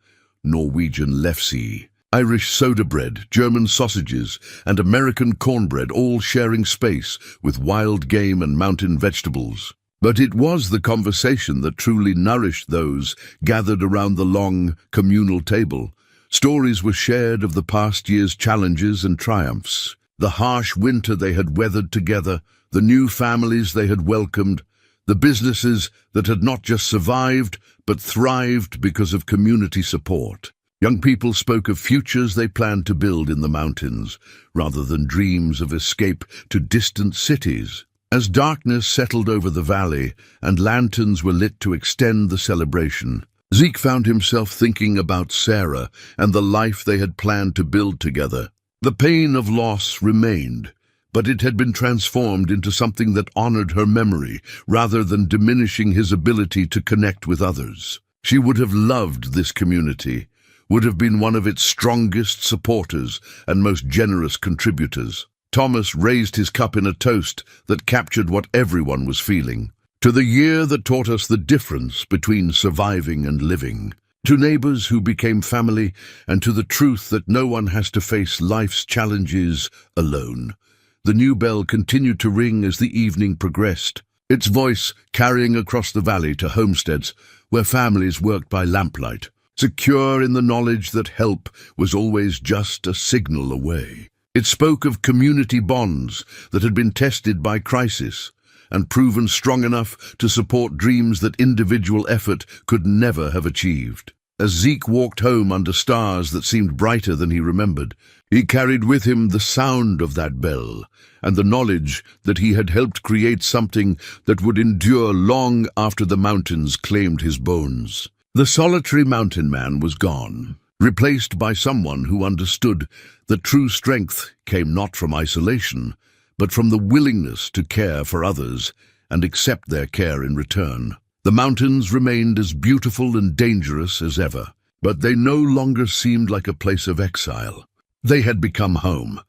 Norwegian lefse, Irish soda bread, German sausages, and American cornbread all sharing space with wild game and mountain vegetables. But it was the conversation that truly nourished those gathered around the long, communal table. Stories were shared of the past year's challenges and triumphs, the harsh winter they had weathered together, the new families they had welcomed, the businesses that had not just survived but thrived because of community support. Young people spoke of futures they planned to build in the mountains, rather than dreams of escape to distant cities. As darkness settled over the valley and lanterns were lit to extend the celebration, Zeke found himself thinking about Sarah and the life they had planned to build together. The pain of loss remained, but it had been transformed into something that honored her memory rather than diminishing his ability to connect with others. She would have loved this community, would have been one of its strongest supporters and most generous contributors. Thomas raised his cup in a toast that captured what everyone was feeling. To the year that taught us the difference between surviving and living. To neighbors who became family, and to the truth that no one has to face life's challenges alone. The new bell continued to ring as the evening progressed, its voice carrying across the valley to homesteads where families worked by lamplight, secure in the knowledge that help was always just a signal away. It spoke of community bonds that had been tested by crisis and proven strong enough to support dreams that individual effort could never have achieved. As Zeke walked home under stars that seemed brighter than he remembered, he carried with him the sound of that bell and the knowledge that he had helped create something that would endure long after the mountains claimed his bones. The solitary mountain man was gone, replaced by someone who understood that true strength came not from isolation, but from the willingness to care for others and accept their care in return. The mountains remained as beautiful and dangerous as ever, but they no longer seemed like a place of exile. They had become home,